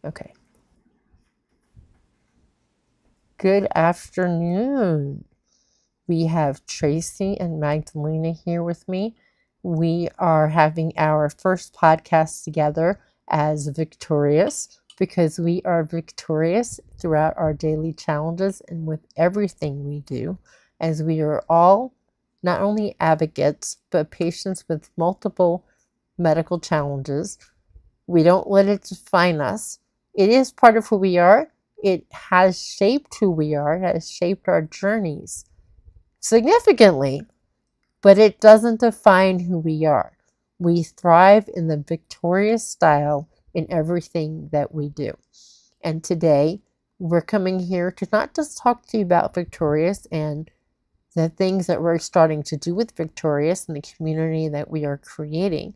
Okay. Good afternoon. We have Tracey and Magdalena here with me. We are having our first podcast together as VICKtorious because we are victorious throughout our daily challenges and with everything we do, as we are all not only advocates, but patients with multiple medical challenges. We don't let it define us. It is part of who we are. It has shaped who we are, it has shaped our journeys significantly, but it doesn't define who we are. We thrive in the victorious style in everything that we do. And today, we're coming here to not just talk to you about Victorious and the things that we're starting to do with Victorious and the community that we are creating,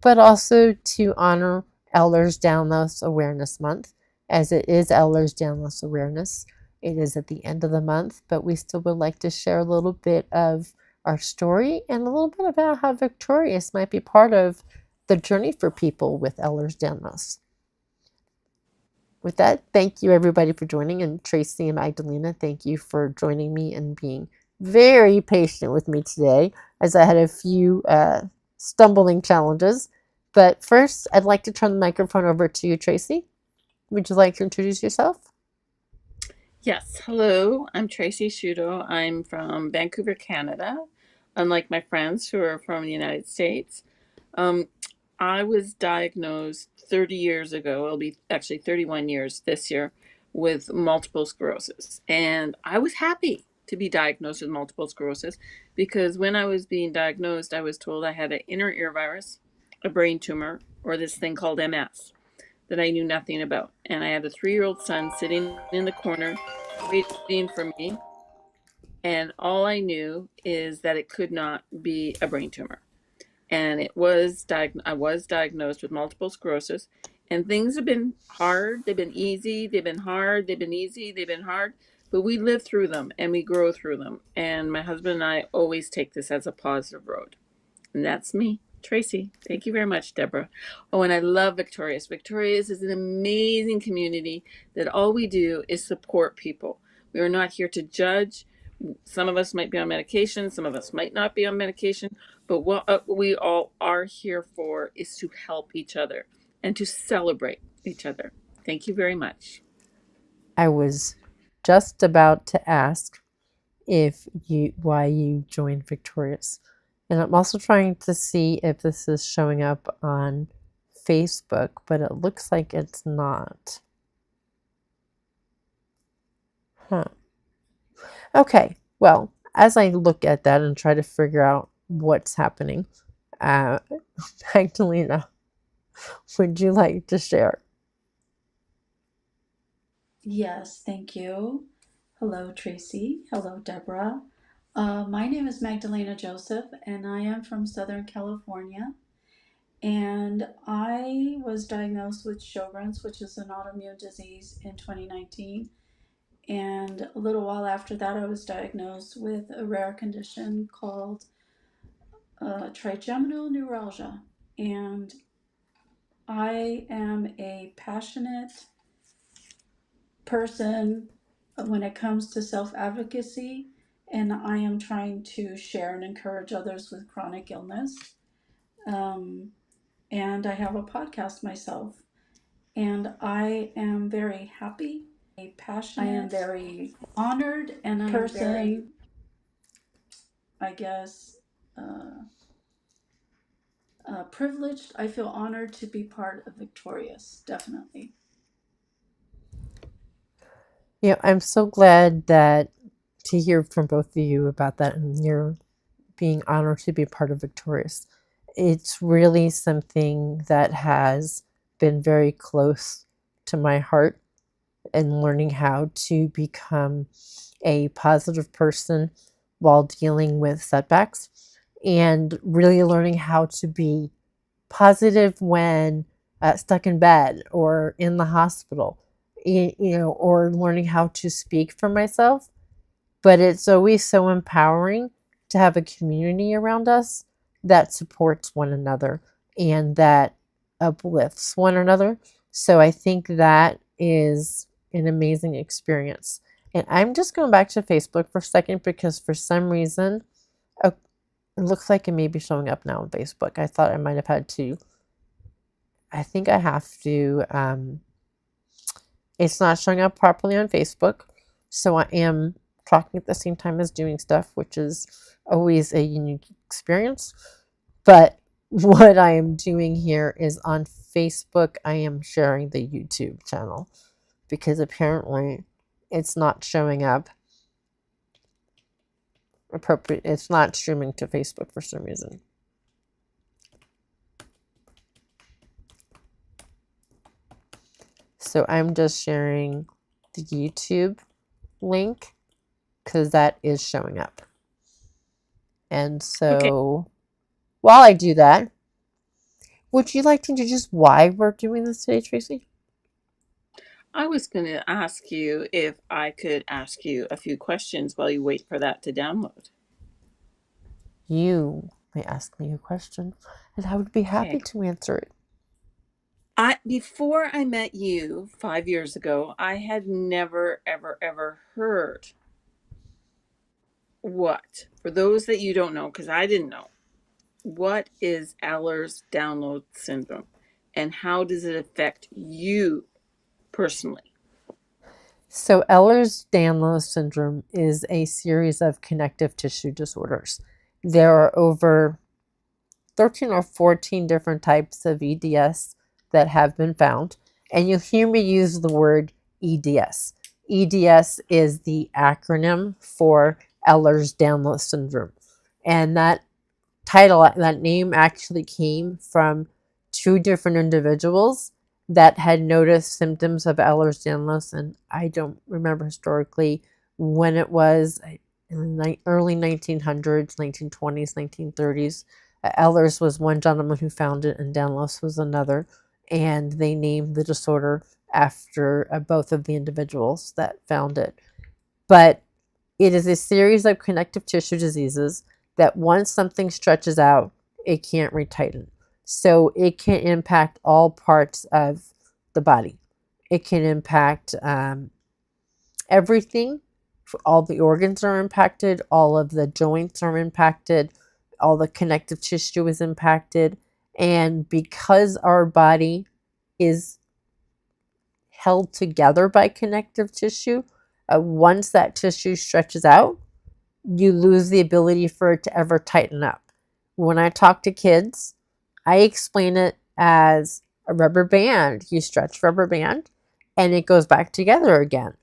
but also to honor Ehlers-Danlos Awareness Month, as it is Ehlers-Danlos Awareness. It is at the end of the month, but we still would like to share a little bit of our story and a little bit about how Victorious might be part of the journey for people with Ehlers-Danlos. With that, thank you everybody for joining, and Tracey and Magdalena, thank you for joining me and being very patient with me today, as I had a few stumbling challenges. But first, I'd like to turn the microphone over to you, Tracey. Would you like to introduce yourself? Yes. Hello, I'm Tracey Shudo. I'm from Vancouver, Canada, unlike my friends who are from the United States. I was diagnosed 30 years ago, it'll be actually 31 years this year, with multiple sclerosis. And I was happy to be diagnosed with multiple sclerosis because when I was being diagnosed, I was told I had an inner ear virus, a brain tumor, or this thing called MS that I knew nothing about. And I had a 3-year-old son sitting in the corner waiting for me. And all I knew is that it could not be a brain tumor. And I was diagnosed with multiple sclerosis. And things have been hard. They've been easy. They've been hard. They've been easy. They've been hard. But we live through them and we grow through them. And my husband and I always take this as a positive road. And that's me, Tracey. Thank you very much, Deborah. Oh, and I love VICKtorious. VICKtorious is an amazing community that all we do is support people. We are not here to judge. Some of us might be on medication, some of us might not be on medication, but what we all are here for is to help each other and to celebrate each other. Thank you very much. I was just about to ask why you joined Victorious. And I'm also trying to see if this is showing up on Facebook, but it looks like it's not. Huh. Okay, well, as I look at that and try to figure out what's happening, uh, Magdalena, would you like to share? Yes, thank you. Hello, Tracey. Hello, Deborah. My name is Magdalena Joseph, and I am from Southern California. And I was diagnosed with Sjogren's, which is an autoimmune disease, in 2019. And a little while after that, I was diagnosed with a rare condition called trigeminal neuralgia. And I am a passionate person when it comes to self-advocacy, and I am trying to share and encourage others with chronic illness. And I have a podcast myself, and I am very happy. I am very honored, and I am very, I guess, privileged. I feel honored to be part of Victorious, definitely. I'm so glad to hear from both of you about that and you're being honored to be part of Victorious. It's really something that has been very close to my heart, and learning how to become a positive person while dealing with setbacks, and really learning how to be positive when stuck in bed or in the hospital, or learning how to speak for myself. But it's always so empowering to have a community around us that supports one another and that uplifts one another. So I think that is an amazing experience. And I'm just going back to Facebook for a second because for some reason, oh, it looks like it may be showing up now on Facebook. I thought I might have had to. I think I have to. It's not showing up properly on Facebook. So I am talking at the same time as doing stuff, which is always a unique experience. But what I am doing here is on Facebook, I am sharing the YouTube channel because apparently it's not showing up appropriate. It's not streaming to Facebook for some reason. So I'm just sharing the YouTube link because that is showing up. And so while I do that, would you like to introduce why we're doing this today, Tracey? I was going to ask you if I could ask you a few questions while you wait for that to download. You may ask me a question, and I would be happy to answer it. Before I met you 5 years ago, I had never, ever heard what, for those that you don't know, because I didn't know, what is Ehlers-Danlos Syndrome, and how does it affect you personally? So Ehlers-Danlos Syndrome is a series of connective tissue disorders. There are over 13 or 14 different types of EDS that have been found. And you'll hear me use the word EDS. EDS is the acronym for Ehlers-Danlos Syndrome. And that title, that name actually came from two different individuals that had noticed symptoms of Ehlers-Danlos. And I don't remember historically when it was, in the early 1900s, 1920s, 1930s. Ehlers was one gentleman who found it, and Danlos was another. And they named the disorder after both of the individuals that found it. But it is a series of connective tissue diseases that once something stretches out, it can't retighten. So it can impact all parts of the body. It can impact everything. All the organs are impacted. All of the joints are impacted. All the connective tissue is impacted. And because our body is held together by connective tissue, once that tissue stretches out, you lose the ability for it to ever tighten up. When I talk to kids, I explain it as a rubber band. You stretch rubber band and it goes back together again.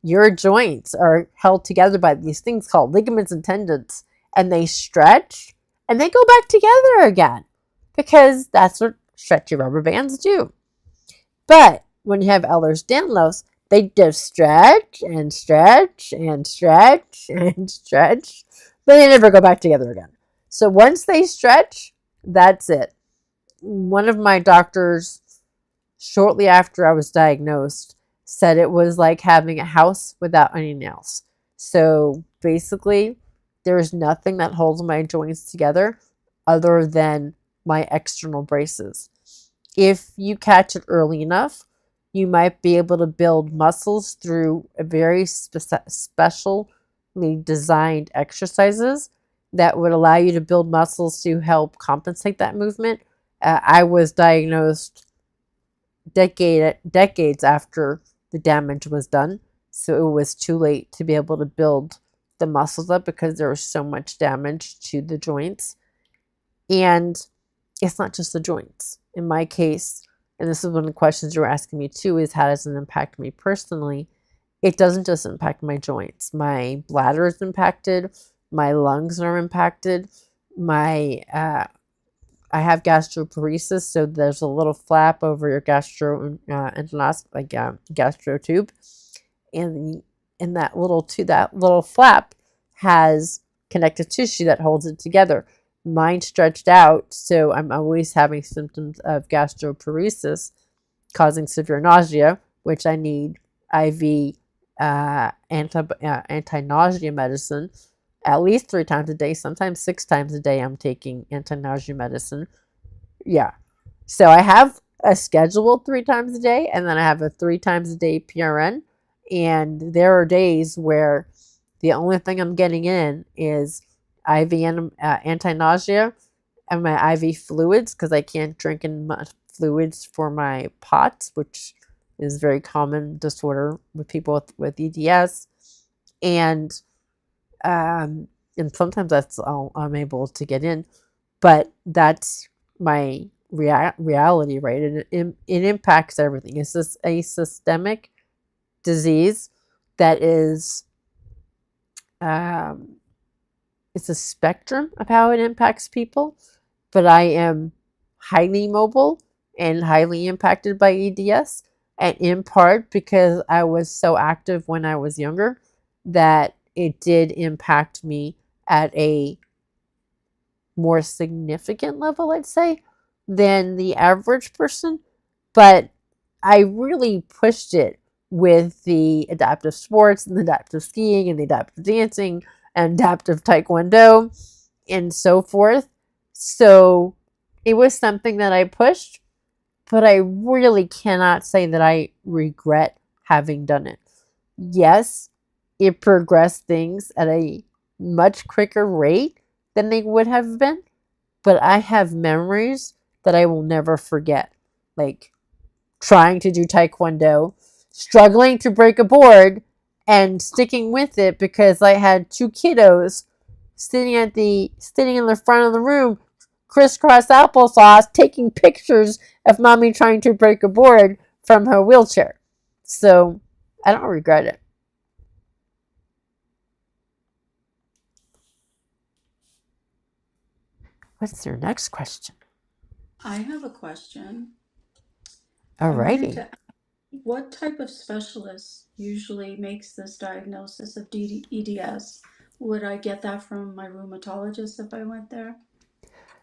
Your joints are held together by these things called ligaments and tendons, and they stretch and they go back together again because that's what stretchy rubber bands do. But when you have Ehlers-Danlos, they just stretch and stretch and stretch and stretch, but they never go back together again. So once they stretch, that's it. One of my doctors, shortly after I was diagnosed, said it was like having a house without any nails. So basically, there's nothing that holds my joints together other than my external braces. If you catch it early enough, you might be able to build muscles through a very specially designed exercises that would allow you to build muscles to help compensate that movement. I was diagnosed decades after the damage was done, so it was too late to be able to build the muscles up because there was so much damage to the joints. And it's not just the joints. In my case, and this is one of the questions you're asking me too, is how does it impact me personally? It doesn't just impact my joints. My bladder is impacted. My lungs are impacted. I have gastroparesis, so there's a little flap over your gastro tube, and that little flap has connective tissue that holds it together. Mine stretched out, so I'm always having symptoms of gastroparesis, causing severe nausea, which I need IV anti-nausea medicine at least 3 times a day, sometimes 6 times a day. I'm taking anti-nausea medicine. Yeah. So I have a scheduled 3 times a day, and then I have a 3 times a day PRN. And there are days where the only thing I'm getting in is IV anti-nausea and my IV fluids, because I can't drink enough fluids for my POTS, which is a very common disorder with people with EDS. And sometimes that's all I'm able to get in, but that's my reality, right? And it impacts everything. It's just a systemic disease that is, it's a spectrum of how it impacts people, but I am highly mobile and highly impacted by EDS, and in part because I was so active when I was younger that it did impact me at a more significant level, I'd say, than the average person. But I really pushed it with the adaptive sports and the adaptive skiing and the adaptive dancing and adaptive taekwondo and so forth. So it was something that I pushed, but I really cannot say that I regret having done it. Yes, it progressed things at a much quicker rate than they would have been, but I have memories that I will never forget. Like trying to do taekwondo, struggling to break a board, and sticking with it because I had 2 kiddos sitting in the front of the room, crisscross applesauce, taking pictures of mommy trying to break a board from her wheelchair. So I don't regret it. What's your next question? I have a question. Alrighty. What type of specialist usually makes this diagnosis of EDS? Would I get that from my rheumatologist if I went there?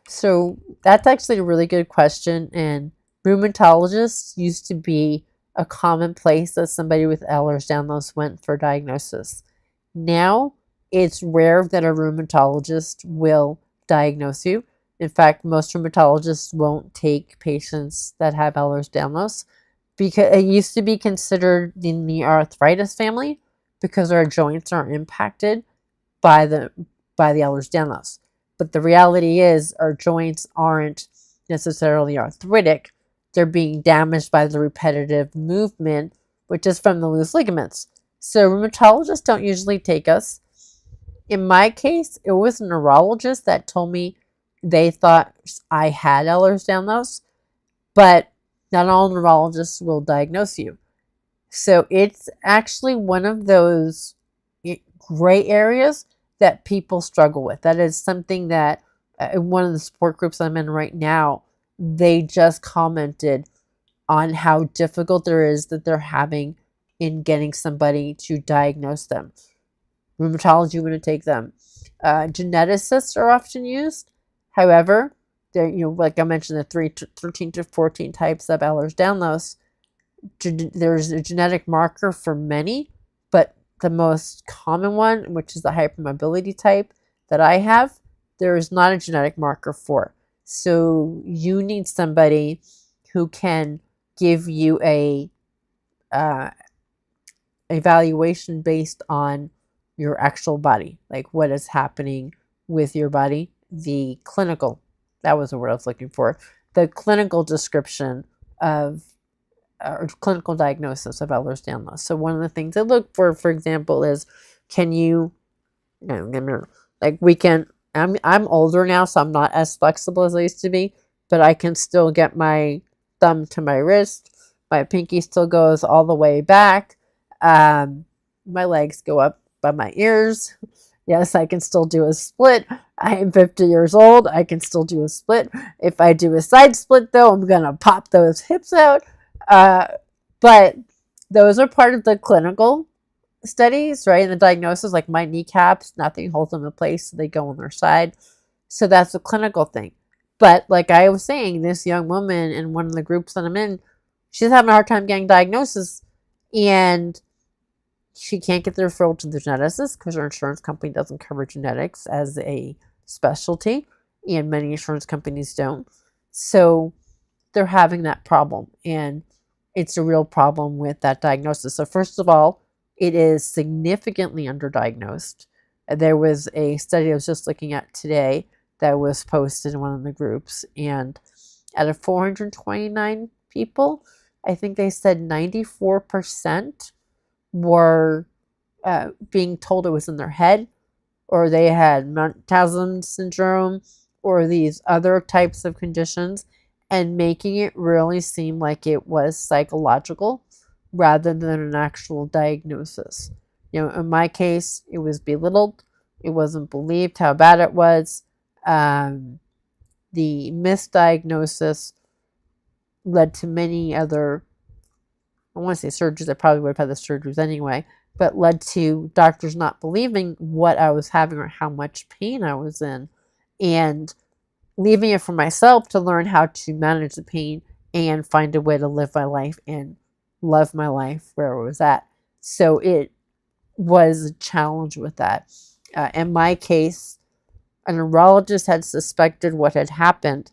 So that's actually a really good question. And rheumatologists used to be a common place that somebody with Ehlers-Danlos went for diagnosis. Now it's rare that a rheumatologist will diagnose you. In fact, most rheumatologists won't take patients that have Ehlers-Danlos because it used to be considered in the arthritis family because our joints are impacted by the Ehlers-Danlos. But the reality is our joints aren't necessarily arthritic. They're being damaged by the repetitive movement, which is from the loose ligaments. So rheumatologists don't usually take us. In my case, it was a neurologist that told me they thought I had Ehlers-Danlos, but not all neurologists will diagnose you. So it's actually one of those gray areas that people struggle with. That is something that one of the support groups I'm in right now, they just commented on how difficult there is that they're having in getting somebody to diagnose them. Rheumatology wouldn't take them. Geneticists are often used. However, there, like I mentioned, the 13 to 14 types of Ehlers-Danlos. There's a genetic marker for many, but the most common one, which is the hypermobility type that I have, there is not a genetic marker for. So you need somebody who can give you a evaluation based on your actual body, like what is happening with your body. The clinical, that was the word I was looking for, the clinical description of or clinical diagnosis of Ehlers-Danlos. So one of the things I look for example, is can you like we can. I'm older now, so I'm not as flexible as I used to be, but I can still get my thumb to my wrist. My pinky still goes all the way back. My legs go up by my ears. Yes, I can still do a split. I am 50 years old. I can still do a split. If I do a side split, though, I'm going to pop those hips out. But those are part of the clinical studies, right? And the diagnosis, like my kneecaps, nothing holds them in place. So they go on their side. So that's a clinical thing. But like I was saying, this young woman in one of the groups that I'm in, she's having a hard time getting diagnosis. And she can't get the referral to the geneticist because her insurance company doesn't cover genetics as a specialty, and many insurance companies don't. So they're having that problem, and it's a real problem with that diagnosis. So first of all, it is significantly underdiagnosed. There was a study I was just looking at today that was posted in one of the groups, and out of 429 people, I think they said 94% were being told it was in their head, or they had Ehlers-Danlos Syndrome, or these other types of conditions, and making it really seem like it was psychological rather than an actual diagnosis. In my case, it was belittled. It wasn't believed how bad it was. The misdiagnosis led to many other, I want to say surgeries, I probably would have had the surgeries anyway, but led to doctors not believing what I was having or how much pain I was in, and leaving it for myself to learn how to manage the pain and find a way to live my life and love my life where it was at. So it was a challenge with that. In my case, a neurologist had suspected what had happened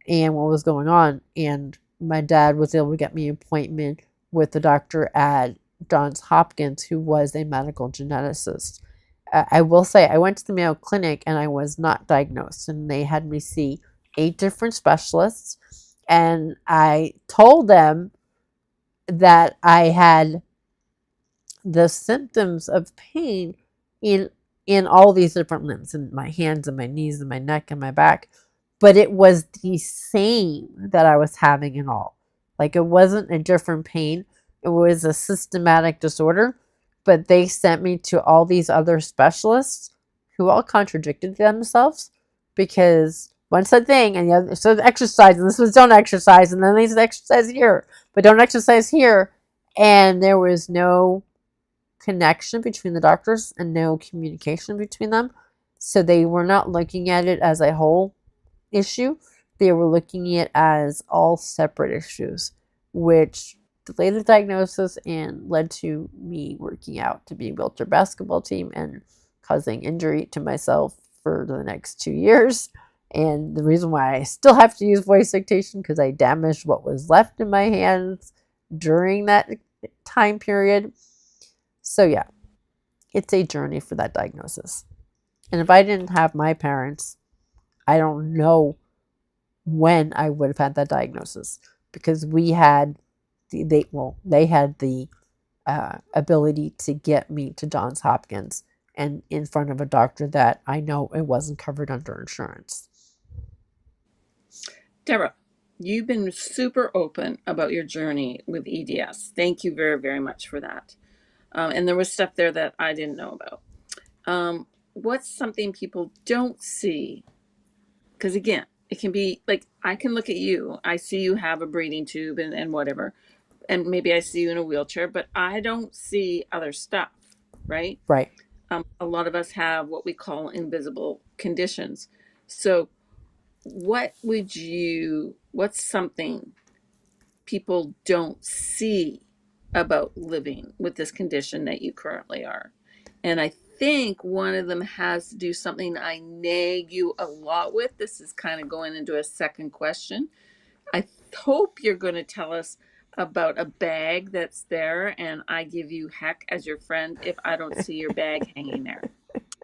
and what was going on, and my dad was able to get me an appointment with the doctor at Johns Hopkins, who was a medical geneticist. I will say I went to the Mayo Clinic and I was not diagnosed, and they had me see 8 different specialists, and I told them that I had the symptoms of pain in all these different limbs, in my hands and my knees and my neck and my back, but it was the same that I was having in all. Like, it wasn't a different pain. It was a systematic disorder, but they sent me to all these other specialists who all contradicted themselves, because one said thing and the other said exercise, and this was don't exercise, and then they said exercise here, but don't exercise here. And there was no connection between the doctors and no communication between them. So they were not looking at it as a whole issue. They were looking at it as all separate issues, which delayed the diagnosis and led to me working out to be a wheelchair basketball team and causing injury to myself for the next 2 years. And the reason why I still have to use voice dictation, because I damaged what was left in my hands during that time period. So yeah, it's a journey for that diagnosis. And if I didn't have my parents, I don't know when I would have had that diagnosis, because they had the ability to get me to Johns Hopkins and in front of a doctor that I know it wasn't covered under insurance. Deborah, you've been super open about your journey with EDS. Thank you very, very much for that. And there was stuff there that I didn't know about. What's something people don't see? Because again, it can be like, I can look at you, I see you have a breathing tube and whatever, and maybe I see you in a wheelchair, but I don't see other stuff, right? Right. A lot of us have what we call invisible conditions. So what's something people don't see about living with this condition that you currently are? And I think one of them has to do something I nag you a lot with. This is kind of going into a second question. I hope you're going to tell us about a bag that's there, and I give you heck as your friend if I don't see your bag hanging there.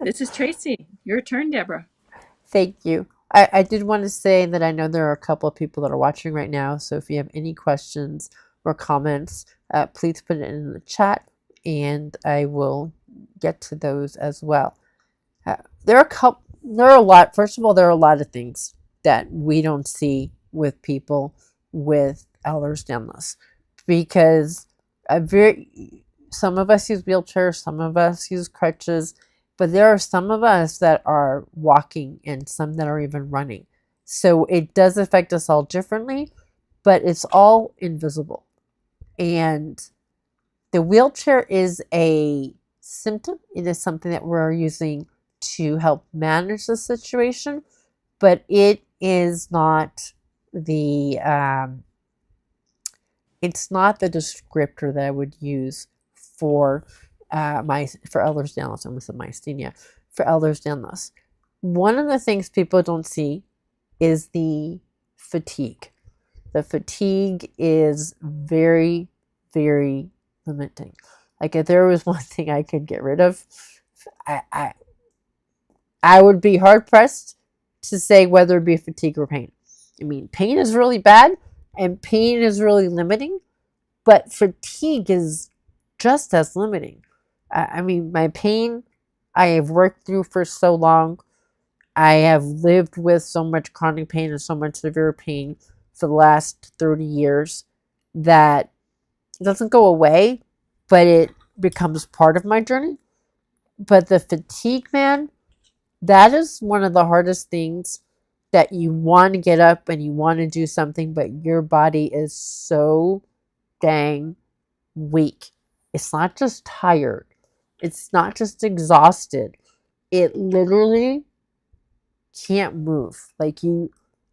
This is Tracey. Your turn, Deborah. Thank you. I did want to say that I know there are a couple of people that are watching right now, so if you have any questions or comments, please put it in the chat, and I will get to those as well. There are a lot. First of all, there are a lot of things that we don't see with people with Ehlers-Danlos, because some of us use wheelchairs, some of us use crutches, but there are some of us that are walking and some that are even running. So it does affect us all differently, but it's all invisible. And the wheelchair is a symptom. It is something that we're using to help manage the situation, but it is not the descriptor that I would use for Ehlers-Danlos. I almost said myasthenia. For Ehlers-Danlos, one of the things people don't see is the fatigue. The fatigue is very, very limiting. Like if there was one thing I could get rid of, I, I, I would be hard pressed to say whether it be fatigue or pain. I mean, pain is really bad and pain is really limiting, but fatigue is just as limiting. I mean, my pain I have worked through for so long. I have lived with so much chronic pain and so much severe pain for the last 30 years that it doesn't go away, but it becomes part of my journey. But the fatigue, man, that is one of the hardest things that you want to get up and you want to do something, but your body is so dang weak. It's not just tired. It's not just exhausted. It literally can't move. Like you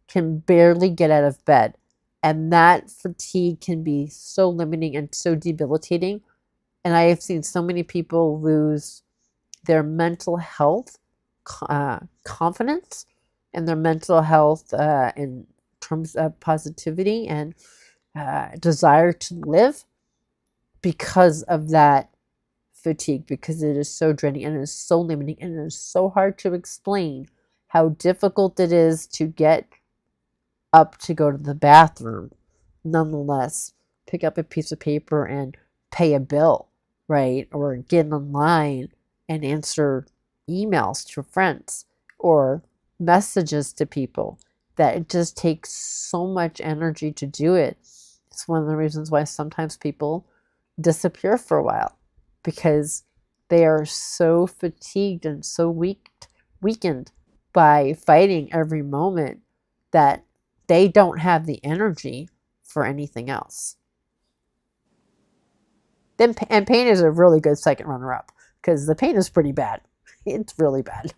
can barely get out of bed. And that fatigue can be so limiting and so debilitating. And I have seen so many people lose their mental health, confidence, and their mental health in terms of positivity and desire to live because of that fatigue, because it is so draining and it is so limiting and it is so hard to explain how difficult it is to get up to go to the bathroom, nonetheless, pick up a piece of paper and pay a bill, right? Or get online and answer emails to friends or messages to people, that it just takes so much energy to do it. It's one of the reasons why sometimes people disappear for a while, because they are so fatigued and so weakened by fighting every moment that they don't have the energy for anything else. And pain is a really good second runner-up, because the pain is pretty bad. It's really bad.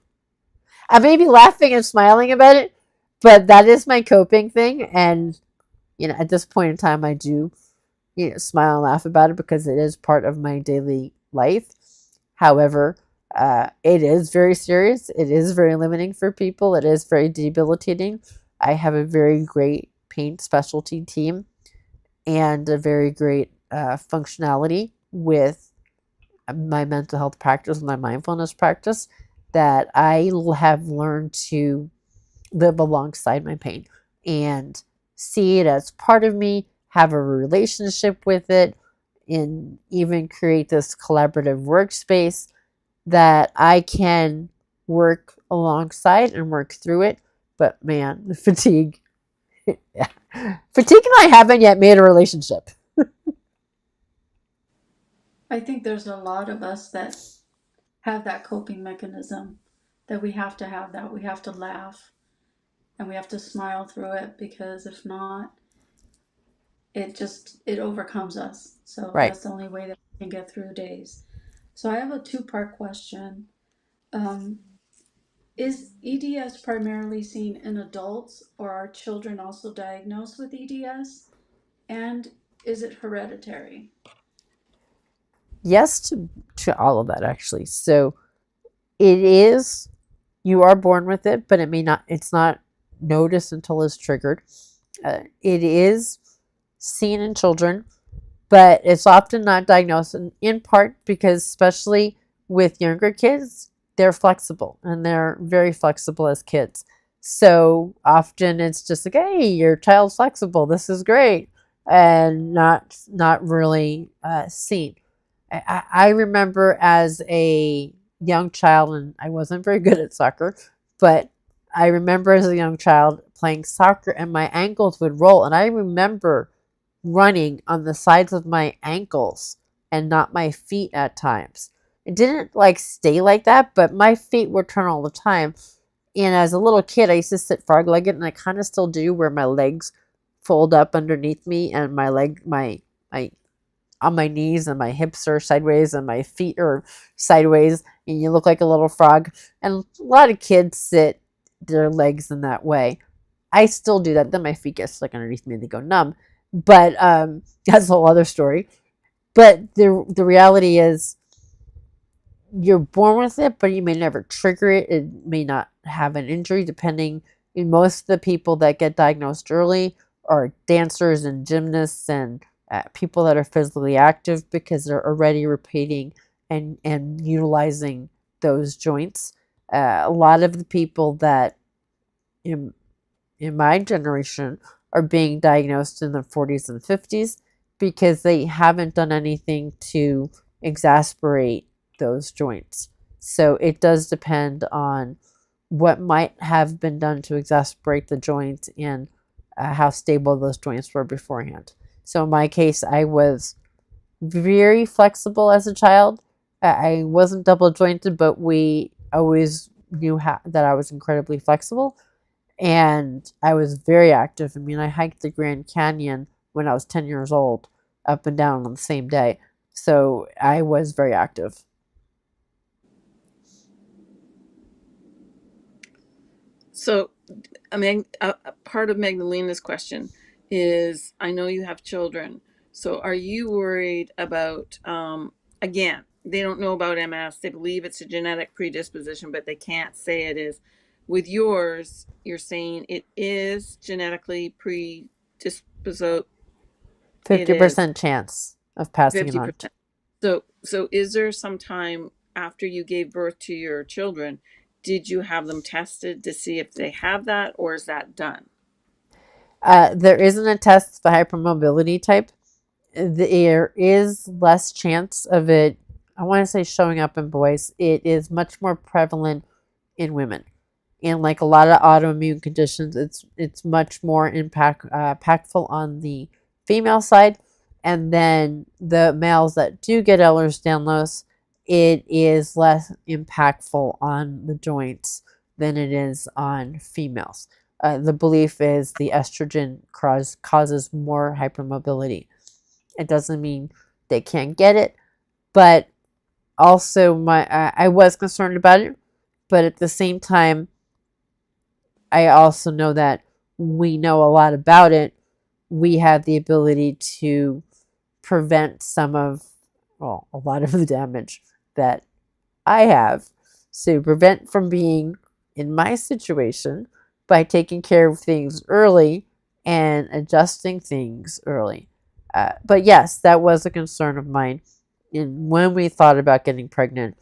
I may be laughing and smiling about it, but that is my coping thing. And, at this point in time, I do, smile and laugh about it because it is part of my daily life. However, it is very serious. It is very limiting for people. It is very debilitating. I have a very great pain specialty team and a very great functionality with my mental health practice and my mindfulness practice that I have learned to live alongside my pain and see it as part of me, have a relationship with it, and even create this collaborative workspace that I can work alongside and work through it. But man, the fatigue. Fatigue and I haven't yet made a relationship. I think there's a lot of us that have that coping mechanism, that we have to have that. We have to laugh and we have to smile through it, because if not, it overcomes us. So Right. that's the only way that we can get through days. So I have a two-part question. Is EDS primarily seen in adults, or are children also diagnosed with EDS? And is it hereditary? Yes to all of that, actually. So it is, you are born with it, but it's not noticed until it's triggered. It is seen in children, but it's often not diagnosed, in part because, especially with younger kids, they're flexible and they're very flexible as kids. So often it's just like, hey, your child's flexible. This is great. And not really seen. I remember as a young child, and I wasn't very good at soccer, but I remember as a young child playing soccer and my ankles would roll. And I remember running on the sides of my ankles and not my feet at times. It didn't stay like that, but my feet would turn all the time. And as a little kid, I used to sit frog-legged, and I kind of still do, where my legs fold up underneath me and my on my knees, and my hips are sideways and my feet are sideways, and you look like a little frog. And a lot of kids sit their legs in that way. I still do that. Then my feet get stuck underneath me and they go numb. But that's a whole other story. But the reality is, you're born with it, but you may never trigger it. It may not have an injury, depending. In most of the people that get diagnosed early or dancers and gymnasts and people that are physically active because they're already repeating and utilizing those joints. A lot of the people that in, in my generation are being diagnosed in their 40s and 50s because they haven't done anything to exasperate those joints. So it does depend on what might have been done to exasperate the joint and how stable those joints were beforehand. So in my case, I was very flexible as a child. I wasn't double jointed, but we always knew that I was incredibly flexible. And I was very active. I mean, I hiked the Grand Canyon when I was 10 years old, up and down on the same day. So I was very active. So, I mean, a part of Magdalena's question is, I know you have children. So, are you worried about, again, they don't know about MS. They believe it's a genetic predisposition, but they can't say it is. With yours, you're saying it is genetically predisposed. It is 50% chance of passing it on. 50%. So is there some time after you gave birth to your children, did you have them tested to see if they have that, or is that done? There isn't a test for hypermobility type. There is less chance of it, I want to say, showing up in boys. It is much more prevalent in women. And like a lot of autoimmune conditions, it's much more impactful on the female side. And then the males that do get Ehlers-Danlos, it is less impactful on the joints than it is on females. The belief is the estrogen causes more hypermobility. It doesn't mean they can't get it, but also I was concerned about it, but at the same time, I also know that we know a lot about it. We have the ability to prevent a lot of the damage that I have. So prevent from being in my situation by taking care of things early and adjusting things early. But yes, that was a concern of mine. And when we thought about getting pregnant,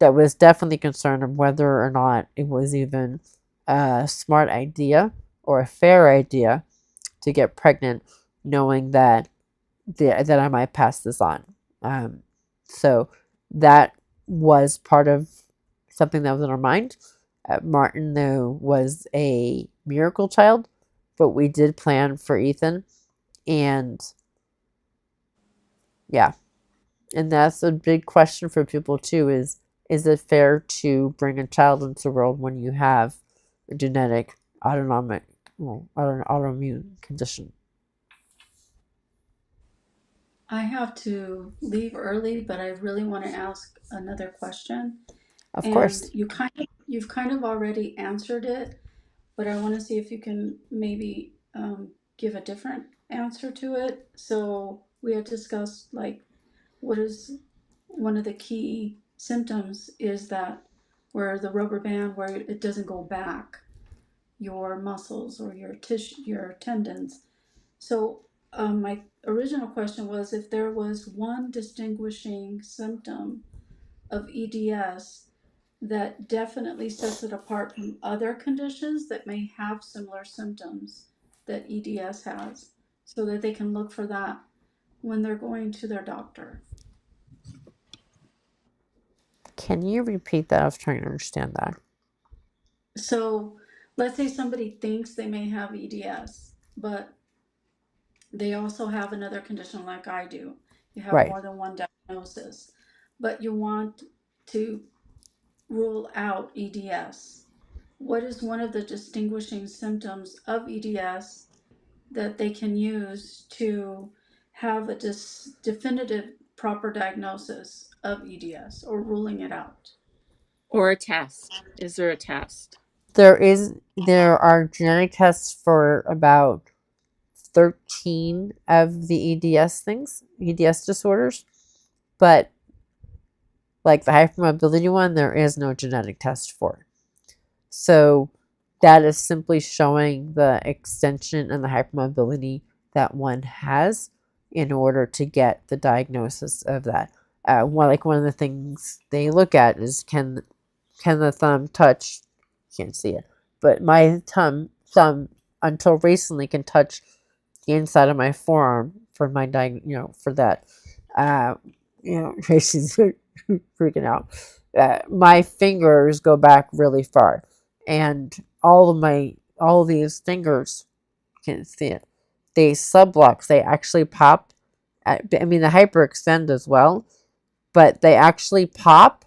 that was definitely a concern of whether or not it was even a smart idea or a fair idea to get pregnant, knowing that that I might pass this on. So that was part of something that was in our mind. Martin, though, was a miracle child, but we did plan for Ethan, and yeah, and that's a big question for people too. Is it fair to bring a child into the world when you have a genetic autoimmune condition? I have to leave early, but I really want to ask another question. Of And course. you've kind of already answered it, but I want to see if you can maybe give a different answer to it. So we had discussed like what is one of the key symptoms is that where the rubber band where it doesn't go back, your muscles or your tissue, your tendons. So my original question was if there was one distinguishing symptom of EDS that definitely sets it apart from other conditions that may have similar symptoms that EDS has, so that they can look for that when they're going to their doctor. Can you repeat that? I was trying to understand that. So let's say somebody thinks they may have EDS, but they also have another condition like I do. You have Right. more than one diagnosis, but you want to rule out EDS. What is one of the distinguishing symptoms of EDS that they can use to have a definitive proper diagnosis of EDS or ruling it out? Or a test? Is there a test? There are genetic tests for about 13 of the EDS disorders, but like the hypermobility one, there is no genetic test for. So that is simply showing the extension and the hypermobility that one has in order to get the diagnosis of that. One of the things they look at is can the thumb touch? Can't see it, but my thumb until recently can touch the inside of my forearm for my for that. Uh, Tracy's freaking out. My fingers go back really far, and all of these fingers can't see it. They sublocks. They actually pop. I mean, the hyperextend as well, but they actually pop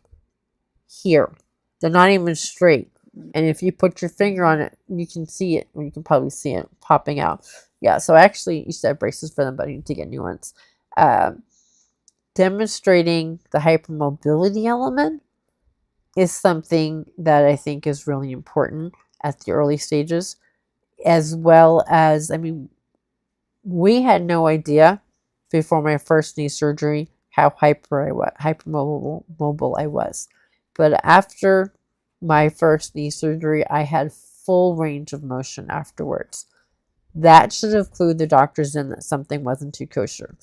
here. They're not even straight. And if you put your finger on it, you can see it. You can probably see it popping out. Yeah, so I actually used to have braces for them, but I need to get new ones. Demonstrating the hypermobility element is something that I think is really important at the early stages, as well as, I mean, we had no idea before my first knee surgery how hypermobile I was. But after my first knee surgery, I had full range of motion afterwards. That should have clued the doctors in that something wasn't too kosher.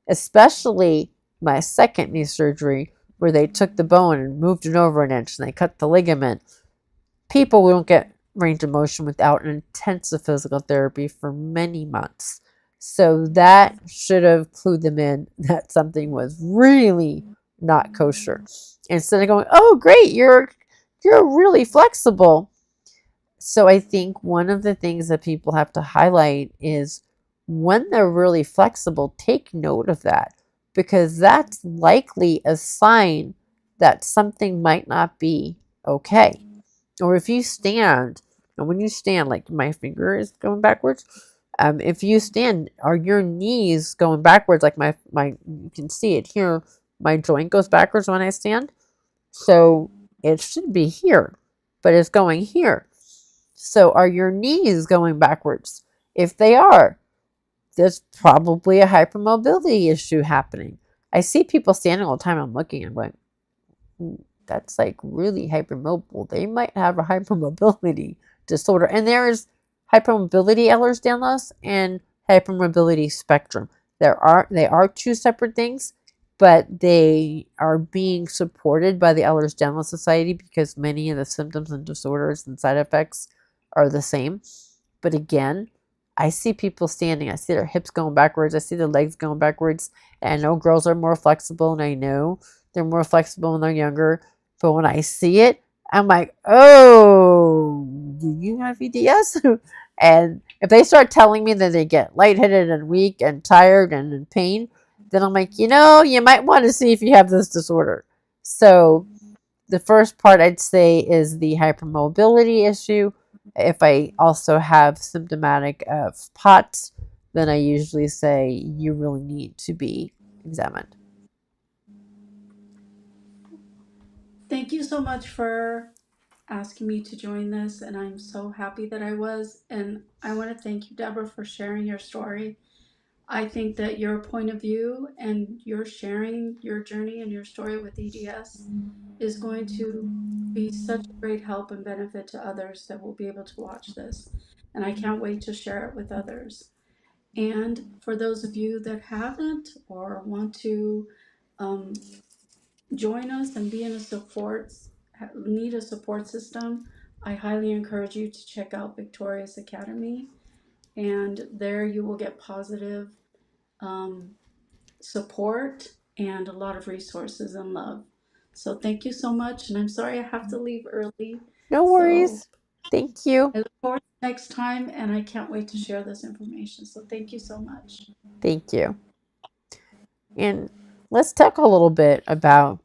Especially my second knee surgery, where they took the bone and moved it over an inch and they cut the ligament. People won't get range of motion without an intensive physical therapy for many months. So that should have clued them in that something was really not kosher. Instead of going, "Oh, great, you're really flexible." So I think one of the things that people have to highlight is when they're really flexible, take note of that, because that's likely a sign that something might not be okay. Or if you stand, and when you stand, like my finger is going backwards, if you stand, are your knees going backwards? Like my you can see it here. My joint goes backwards when I stand, so it should be here, but it's going here. So are your knees going backwards? If they are, there's probably a hypermobility issue happening. I see people standing all the time. I'm looking and going, that's like really hypermobile. They might have a hypermobility disorder. And there is hypermobility Ehlers-Danlos and hypermobility spectrum. They are two separate things, but they are being supported by the Ehlers-Danlos Society because many of the symptoms and disorders and side effects are the same. But again, I see people standing. I see their hips going backwards. I see their legs going backwards. And I know girls are more flexible, and I know they're more flexible when they're younger. But when I see it, I'm like, oh, do you have EDS? And if they start telling me that they get lightheaded and weak and tired and in pain, then I'm like, you might want to see if you have this disorder. So the first part I'd say is the hypermobility issue. If I also have symptomatic of POTS, then I usually say you really need to be examined. Thank you so much for asking me to join this, and I'm so happy that I was. And I want to thank you, Deborah, for sharing your story. I think that your point of view and your sharing your journey and your story with EDS is going to be such a great help and benefit to others that will be able to watch this. And I can't wait to share it with others. And for those of you that haven't or want to join us and be in need a support system, I highly encourage you to check out VICKtorious Academy. And there you will get positive support and a lot of resources and love. So thank you so much. And I'm sorry I have to leave early. No So worries. Thank you. I look forward to next time, and I can't wait to share this information. So thank you so much. Thank you. And let's talk a little bit about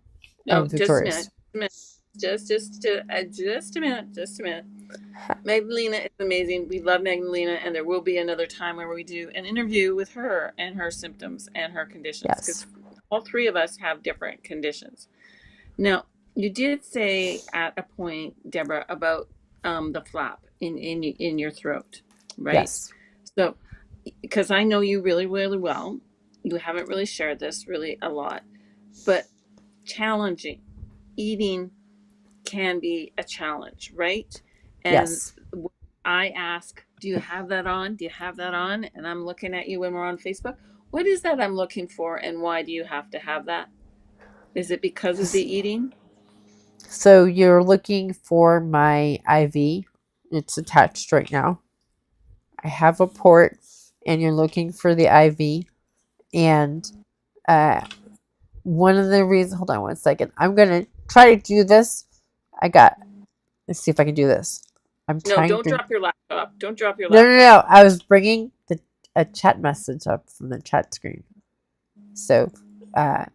No, just a VICKtorious. minute. Just a minute. Magdalena is amazing. We love Magdalena, and there will be another time where we do an interview with her and her symptoms and her conditions, because all three of us have different conditions. Now, you did say at a point, Deborah, about the flap in your throat, right? Yes. So, because I know you really, really well, you haven't really shared this really a lot, but challenging eating can be a challenge, right? And Yes. I ask, do you have that on? Do you have that on? And I'm looking at you when we're on Facebook. What is that I'm looking for, and why do you have to have that? Is it because of the eating? So you're looking for my IV. It's attached right now. I have a port, and you're looking for the IV. And one of the reasons, hold on one second. I'm going to try to do this. Let's see if I can do this. No, don't drop your laptop. Don't drop your No. laptop. I was bringing a chat message up from the chat screen. So I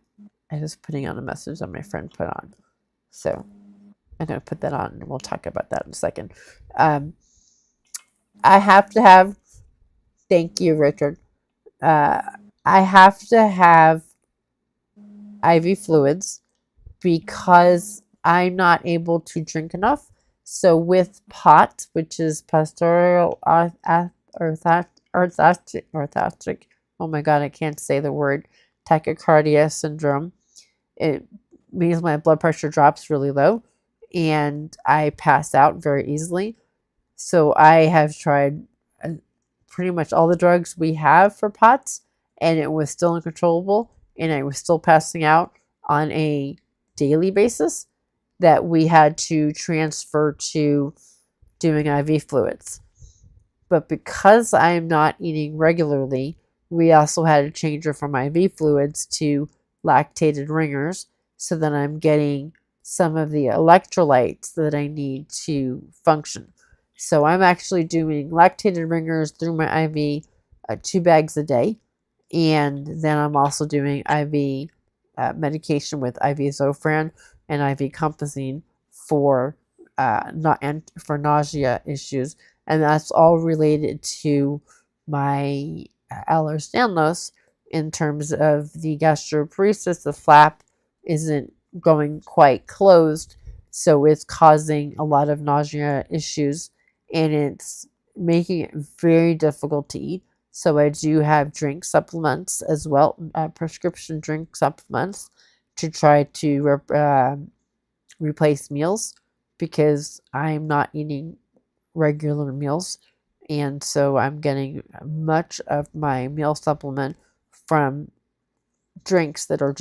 was putting on a message that my friend put on. So I'm going to put that on, and we'll talk about that in a second. I have to have, thank you, Richard. I have to have IV fluids because I'm not able to drink enough. So with POT, which is pastoral orthostatic, oh my God, I can't say the word, tachycardia syndrome, it means my blood pressure drops really low and I pass out very easily. So I have tried pretty much all the drugs we have for POTS, and it was still uncontrollable, and I was still passing out on a daily basis, that we had to transfer to doing IV fluids. But because I'm not eating regularly, we also had to change her from IV fluids to lactated ringers so that I'm getting some of the electrolytes that I need to function. So I'm actually doing lactated ringers through my IV, 2 bags a day. And then I'm also doing IV medication with IV Zofran and IV Compazine for for nausea issues, and that's all related to my Ehlers-Danlos in terms of the gastroparesis. The flap isn't going quite closed, so it's causing a lot of nausea issues, and it's making it very difficult to eat. So I do have drink supplements as well, prescription drink supplements, to try to replace meals because I'm not eating regular meals. And so I'm getting much of my meal supplement from drinks that are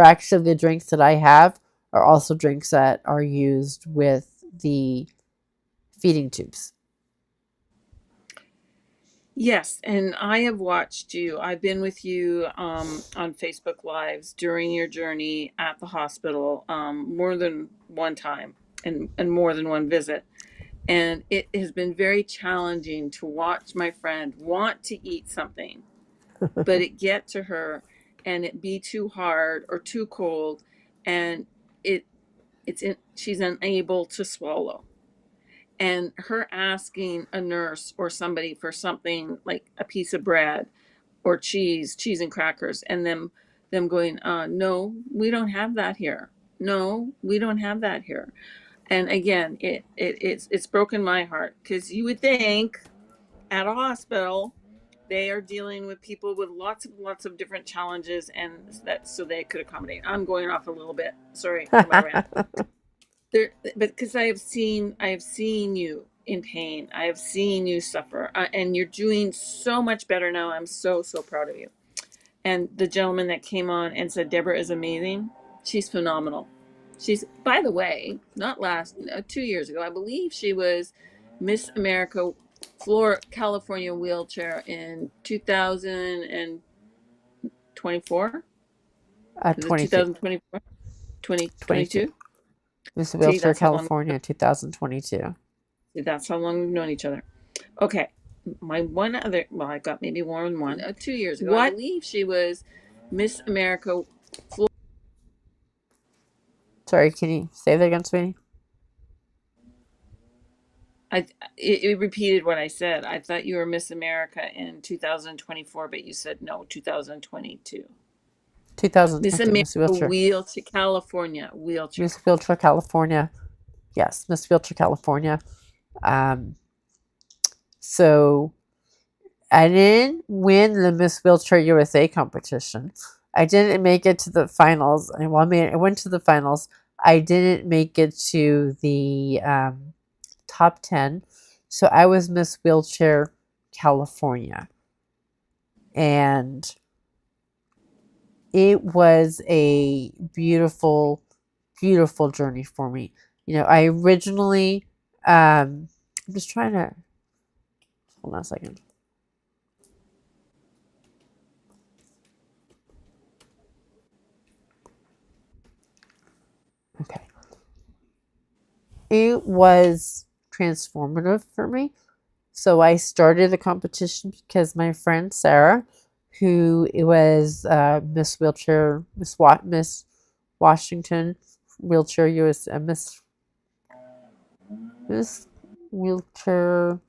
actually the drinks that I have are also drinks that are used with the feeding tubes. Yes, and I have watched you. I've been with you on Facebook Lives during your journey at the hospital more than one time and more than one visit. And it has been very challenging to watch my friend want to eat something, but it get to her and it be too hard or too cold, and she's unable to swallow. And her asking a nurse or somebody for something like a piece of bread or cheese and crackers, and them going, no, we don't have that here. No, we don't have that here. And again, it's broken my heart, because you would think at a hospital they are dealing with people with lots of different challenges, and that so they could accommodate. I'm going off a little bit. Sorry for my rant. But because I have seen you in pain, I have seen you suffer, and you're doing so much better now. I'm so proud of you. And the gentleman that came on and said Deborah is amazing, she's phenomenal. She's, by the way, not 2 years ago, I believe she was Miss America California wheelchair in 2024. 22. 2024? 2022? Miss Wheelchair California 2022. That's how long we've known each other. Okay. My one other, well, I've got maybe more than one. 2 years ago, I believe she was Miss America. Sorry, can you say that again, sweetie? It repeated what I said. I thought you were Miss America in 2024, but you said no, 2022. 2022. Miss America Wheelchair California wheelchair. Miss Wheelchair California. Yes, Miss Wheelchair California. So I didn't win the Miss Wheelchair USA competition. I didn't make it to the finals. I went to the finals. I didn't make it to the top 10 So I was Miss Wheelchair California. And it was a beautiful, beautiful journey for me. I originally, I'm just trying to, hold on a second. Okay. It was transformative for me. So I started the competition because my friend Sarah, who was Miss Wheelchair, Miss Washington, Wheelchair US, Miss Wheelchair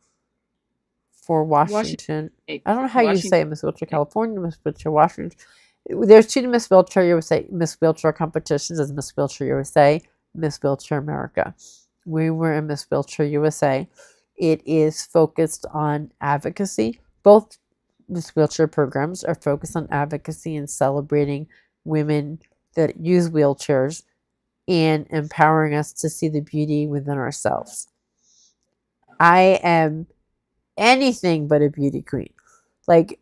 for Washington. I don't know how you say Miss Wheelchair California, Miss Wheelchair Washington. There's two Miss Wheelchair USA, Miss Wheelchair competitions as Miss Wheelchair USA, Miss Wheelchair America. We were in Miss Wheelchair USA. It is focused on advocacy. Both Miss Wheelchair programs are focused on advocacy and celebrating women that use wheelchairs and empowering us to see the beauty within ourselves. I am anything but a beauty queen. Like,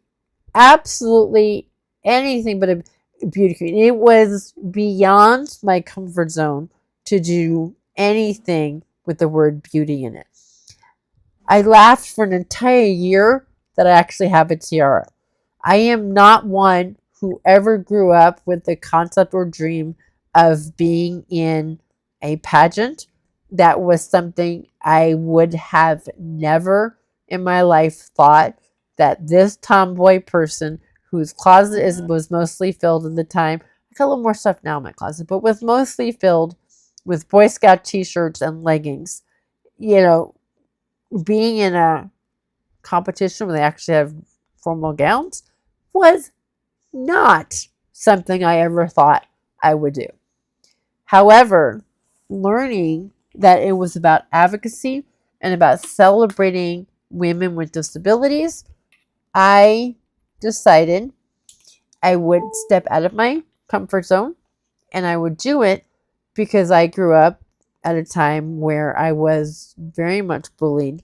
absolutely anything but a beauty queen. It was beyond my comfort zone to do anything with the word beauty in it. I laughed for an entire year that I actually have a tiara. I am not one who ever grew up with the concept or dream of being in a pageant. That was something I would have never in my life thought that this tomboy person whose closet was mostly filled at the time. I got a little more stuff now in my closet, but was mostly filled with Boy Scout t-shirts and leggings. Being in a competition where they actually have formal gowns was not something I ever thought I would do. However, learning that it was about advocacy and about celebrating women with disabilities, I decided I would step out of my comfort zone, and I would do it because I grew up at a time where I was very much bullied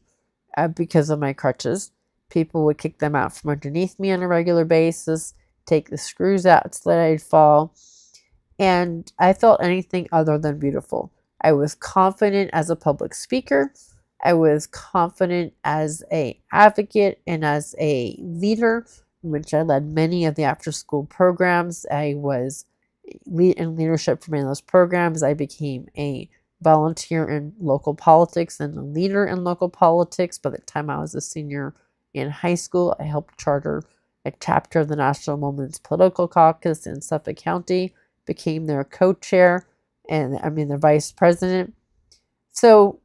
because of my crutches. People would kick them out from underneath me on a regular basis, take the screws out so that I'd fall. And I felt anything other than beautiful. I was confident as a public speaker. I was confident as an advocate and as a leader, in which I led many of the after-school programs. I was in leadership for many of those programs. I became a volunteer in local politics and a leader in local politics. By the time I was a senior in high school, I helped charter a chapter of the National Women's Political Caucus in Suffolk County, became their co-chair, and their vice president. So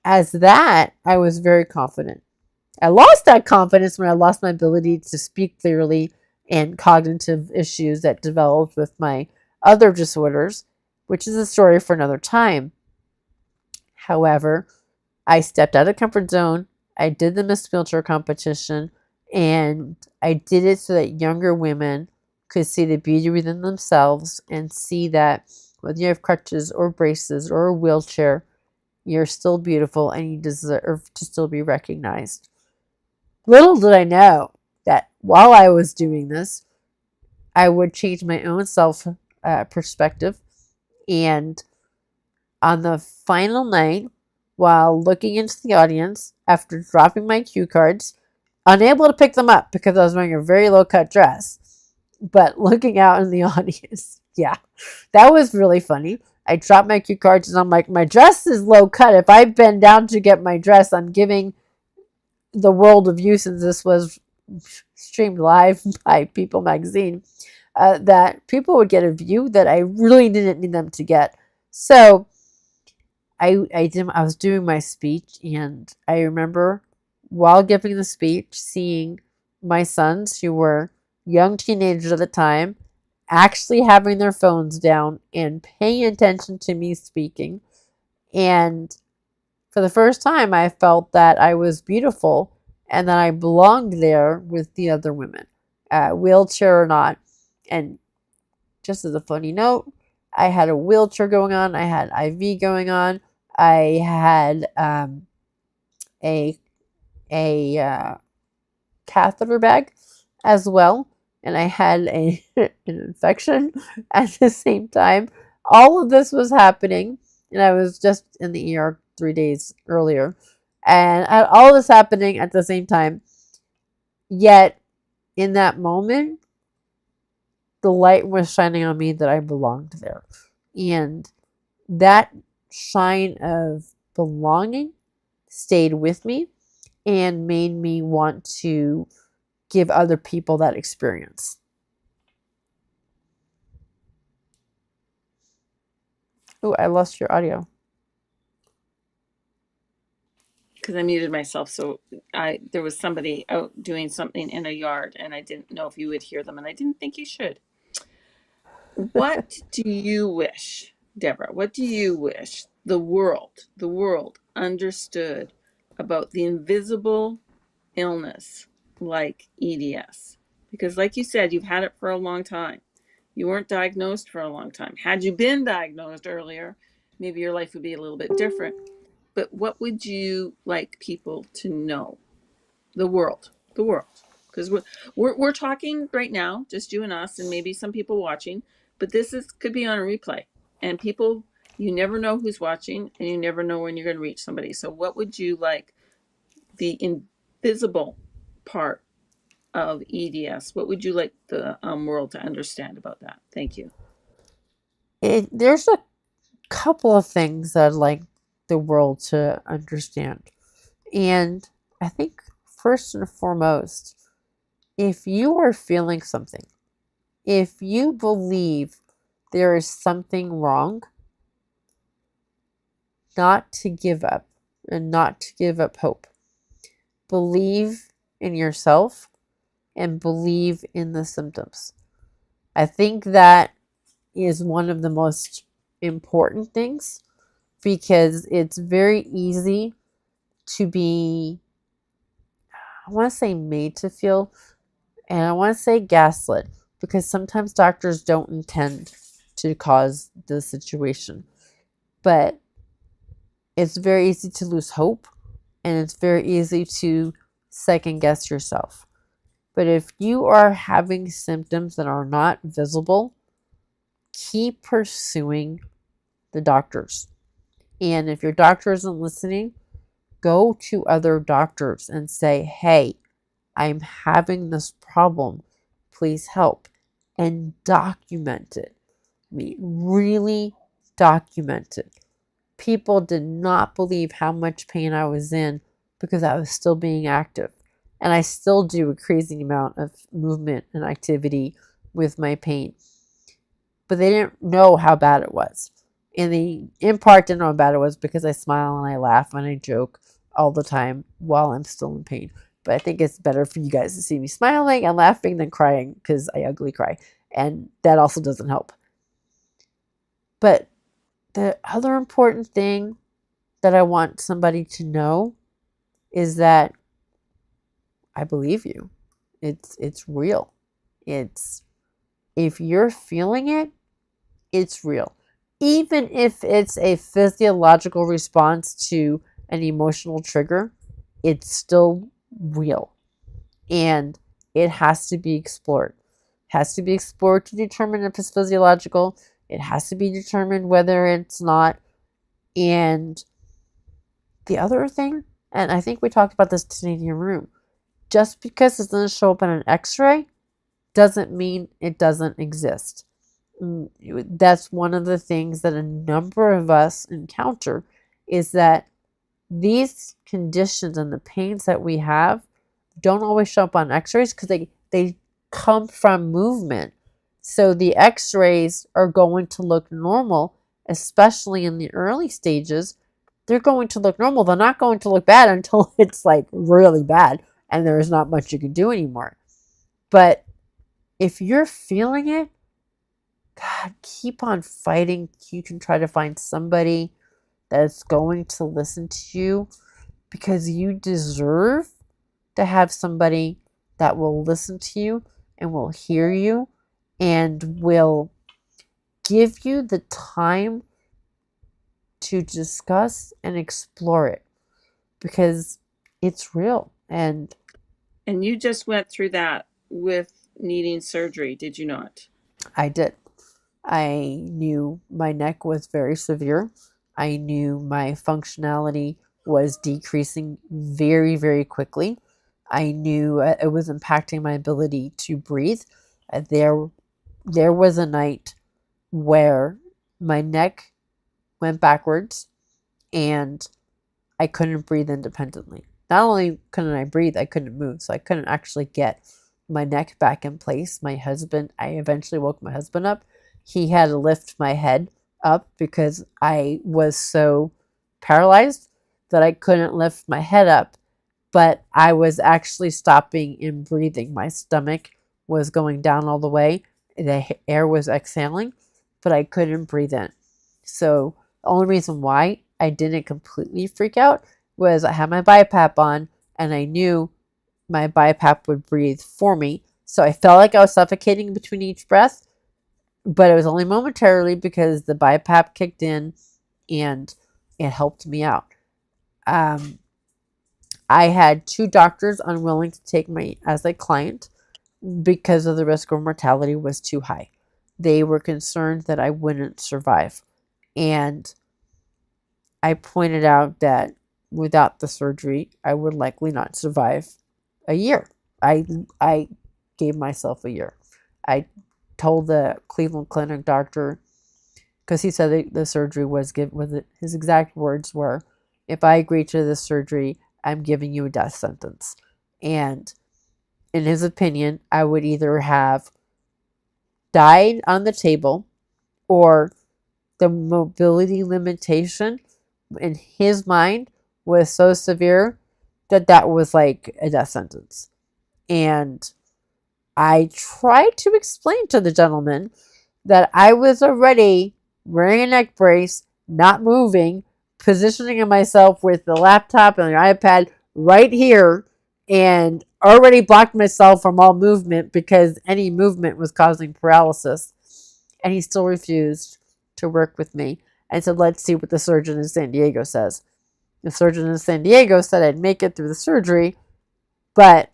as that, I was very confident. I lost that confidence when I lost my ability to speak clearly and cognitive issues that developed with my other disorders, which is a story for another time. However, I stepped out of the comfort zone. I did the Miss Wheelchair competition, and I did it so that younger women could see the beauty within themselves and see that whether you have crutches or braces or a wheelchair, you're still beautiful and you deserve to still be recognized. Little did I know that while I was doing this, I would change my own self perspective. And on the final night, while looking into the audience after dropping my cue cards, unable to pick them up because I was wearing a very low-cut dress, but looking out in the audience, yeah, that was really funny. I dropped my cue cards and I'm like, my dress is low-cut. If I bend down to get my dress, I'm giving the world a view, since this was streamed live by People magazine, that people would get a view that I really didn't need them to get. So I was doing my speech, and I remember while giving the speech seeing my sons, who were young teenagers at the time, actually having their phones down and paying attention to me speaking. And for the first time, I felt that I was beautiful and that I belonged there with the other women, wheelchair or not. And just as a funny note, I had a wheelchair going on. I had IV going on. I had a catheter bag as well, and I had an infection at the same time. All of this was happening, and I was just in the ER 3 days earlier, and I had all this happening at the same time. Yet, in that moment, the light was shining on me that I belonged there, and that shine of belonging stayed with me and made me want to give other people that experience. Oh, I lost your audio. Because I muted myself, so there was somebody out doing something in a yard, and I didn't know if you would hear them, and I didn't think you should. What do you wish, Deborah? What do you wish the world understood about the invisible illness like EDS? Because, like you said, you've had it for a long time. You weren't diagnosed for a long time. Had you been diagnosed earlier, maybe your life would be a little bit different. But what would you like people to know? The world, because we're talking right now, just you and us, and maybe some people watching. But this could be on a replay, and people, you never know who's watching, and you never know when you're going to reach somebody. So, what would you like the invisible part of EDS? What would you like the world to understand about that? Thank you. There's a couple of things that I'd like the world to understand. And I think first and foremost, if you are feeling something, if you believe there is something wrong, not to give up and not to give up hope. Believe in yourself and believe in the symptoms. I think that is one of the most important things, because it's very easy to be, I want to say made to feel, and I want to say gaslit, because sometimes doctors don't intend to cause the situation. But it's very easy to lose hope, and it's very easy to second guess yourself. But if you are having symptoms that are not visible, keep pursuing the doctors. And if your doctor isn't listening, go to other doctors and say, hey, I'm having this problem. Please help. And document it. Really document it. People did not believe how much pain I was in because I was still being active. And I still do a crazy amount of movement and activity with my pain. But they didn't know how bad it was. And they, in part, didn't know how bad it was because I smile and I laugh and I joke all the time while I'm still in pain. But I think it's better for you guys to see me smiling and laughing than crying, because I ugly cry. And that also doesn't help. But the other important thing that I want somebody to know is that I believe you. It's real. It's, if you're feeling it, it's real. Even if it's a physiological response to an emotional trigger, it's still real. And it has to be explored. It has to be explored to determine if it's physiological. It has to be determined whether it's not. And the other thing, and I think we talked about this today in your room, just because it doesn't show up on an x-ray doesn't mean it doesn't exist. That's one of the things that a number of us encounter, is that these conditions and the pains that we have don't always show up on x-rays because they come from movement. So the x-rays are going to look normal, especially in the early stages. They're going to look normal. They're not going to look bad until it's like really bad and there's not much you can do anymore. But if you're feeling it, God, keep on fighting. You can try to find somebody that's going to listen to you, because you deserve to have somebody that will listen to you and will hear you and will give you the time to discuss and explore it. Because it's real. And you just went through that with needing surgery, did you not? I did. I knew my neck was very severe. I knew my functionality was decreasing very, very quickly. I knew it was impacting my ability to breathe. There was a night where my neck went backwards and I couldn't breathe independently. Not only couldn't I breathe, I couldn't move. So I couldn't actually get my neck back in place. I eventually woke my husband up. He had to lift my head up because I was so paralyzed that I couldn't lift my head up. But I was actually stopping in breathing. My stomach was going down all the way. The air was exhaling, but I couldn't breathe in. So the only reason why I didn't completely freak out was I had my BiPAP on and I knew my BiPAP would breathe for me. So I felt like I was suffocating between each breath, but it was only momentarily because the BiPAP kicked in and it helped me out. I had 2 doctors unwilling to take me as a client because of the risk of mortality was too high. They were concerned that I wouldn't survive. And I pointed out that without the surgery, I would likely not survive a year. I gave myself a year. I told the Cleveland Clinic doctor, because he said the surgery was his exact words were, if I agree to this surgery, I'm giving you a death sentence. And in his opinion, I would either have died on the table or the mobility limitation in his mind was so severe that was like a death sentence. And I tried to explain to the gentleman that I was already wearing a neck brace, not moving, positioning myself with the laptop and the iPad right here, and already blocked myself from all movement because any movement was causing paralysis. And he still refused to work with me and said, let's see what the surgeon in San Diego says. The surgeon in San Diego said I'd make it through the surgery, but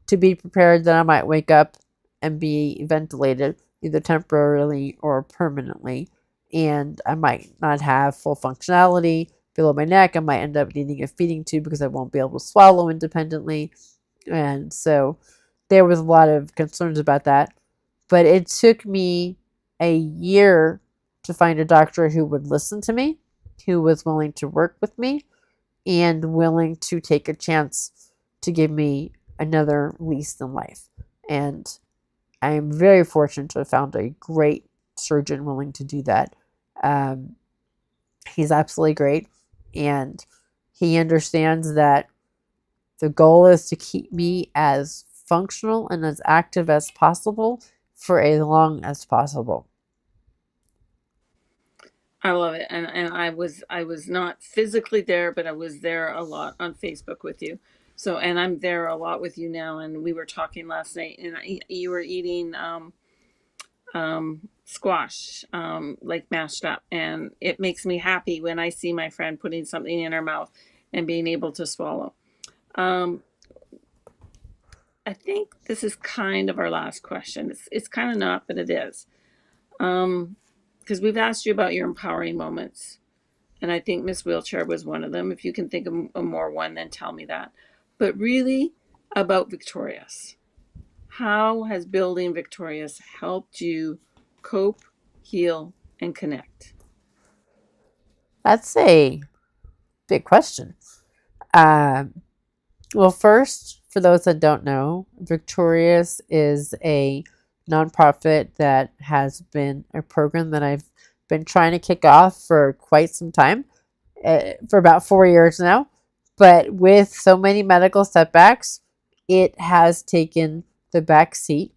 to be prepared that I might wake up and be ventilated either temporarily or permanently, and I might not have full functionality below my neck. I might end up needing a feeding tube because I won't be able to swallow independently. And so there was a lot of concerns about that. But it took me a year to find a doctor who would listen to me, who was willing to work with me, and willing to take a chance to give me another lease in life. And I am very fortunate to have found a great surgeon willing to do that. He's absolutely great. And he understands that the goal is to keep me as functional and as active as possible for as long as possible. I love it. And I was not physically there, but I was there a lot on Facebook with you. So, and I'm there a lot with you now. And we were talking last night, and you were eating squash, like mashed up, and it makes me happy when I see my friend putting something in her mouth and being able to swallow. I think this is kind of our last question. It's kind of not, but it is. Because we've asked you about your empowering moments. And I think Miss Wheelchair was one of them. If you can think of a more one, then tell me that. But really about VICKtorious. How has building VICKtorious helped you cope, heal, and connect? That's a big question. Well, first, for those that don't know, VICKtorious is a nonprofit that has been a program that I've been trying to kick off for quite some time, for about 4 years now. But with so many medical setbacks, it has taken the back seat.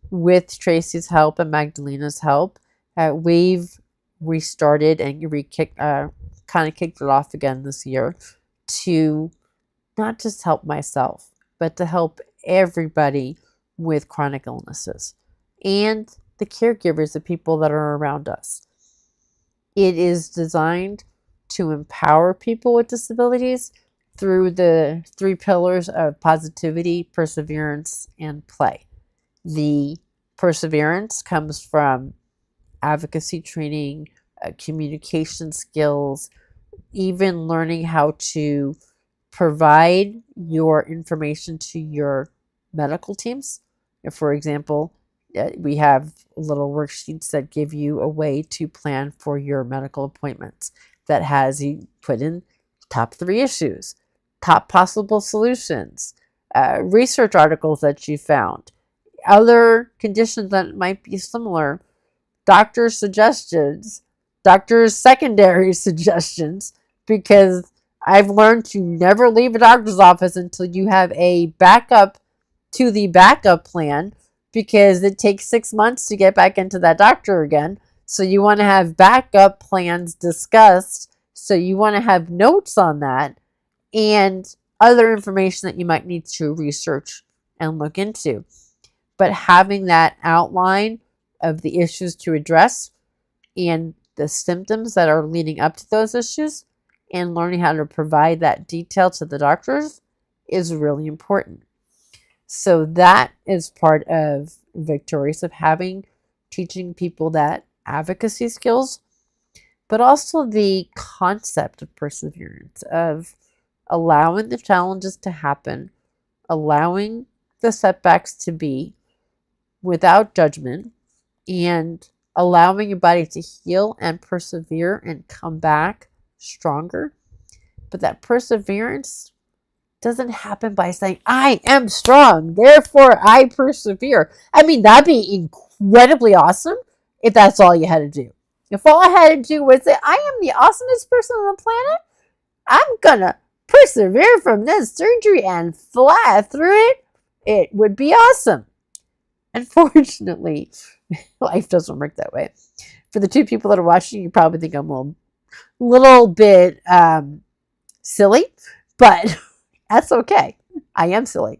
With Tracey's help and Magdalena's help, we've restarted and kind of kicked it off again this year to not just help myself, but to help everybody with chronic illnesses and the caregivers, the people that are around us. It is designed to empower people with disabilities through the 3 pillars of positivity, perseverance, and play. The perseverance comes from advocacy training, communication skills, even learning how to provide your information to your medical teams. If, for example, we have little worksheets that give you a way to plan for your medical appointments that has you put in top 3 issues, top possible solutions, research articles that you found, other conditions that might be similar, doctor's suggestions, doctor's secondary suggestions, because I've learned to never leave a doctor's office until you have a backup to the backup plan, because it takes 6 months to get back into that doctor again. So you want to have backup plans discussed. So you want to have notes on that and other information that you might need to research and look into. But having that outline of the issues to address and the symptoms that are leading up to those issues and learning how to provide that detail to the doctors is really important. So that is part of VICKtorious, of teaching people that advocacy skills, but also the concept of perseverance, of allowing the challenges to happen, allowing the setbacks to be without judgment, and allowing your body to heal and persevere and come back stronger. But that perseverance doesn't happen by saying, I am strong, therefore I persevere. I mean, that'd be incredibly awesome if that's all you had to do. If all I had to do was say, I am the awesomest person on the planet, I'm gonna persevere from this surgery and fly through it, it would be awesome. Unfortunately, life doesn't work that way. For the 2 people that are watching, you probably think I'm a little bit silly, but that's okay. I am silly.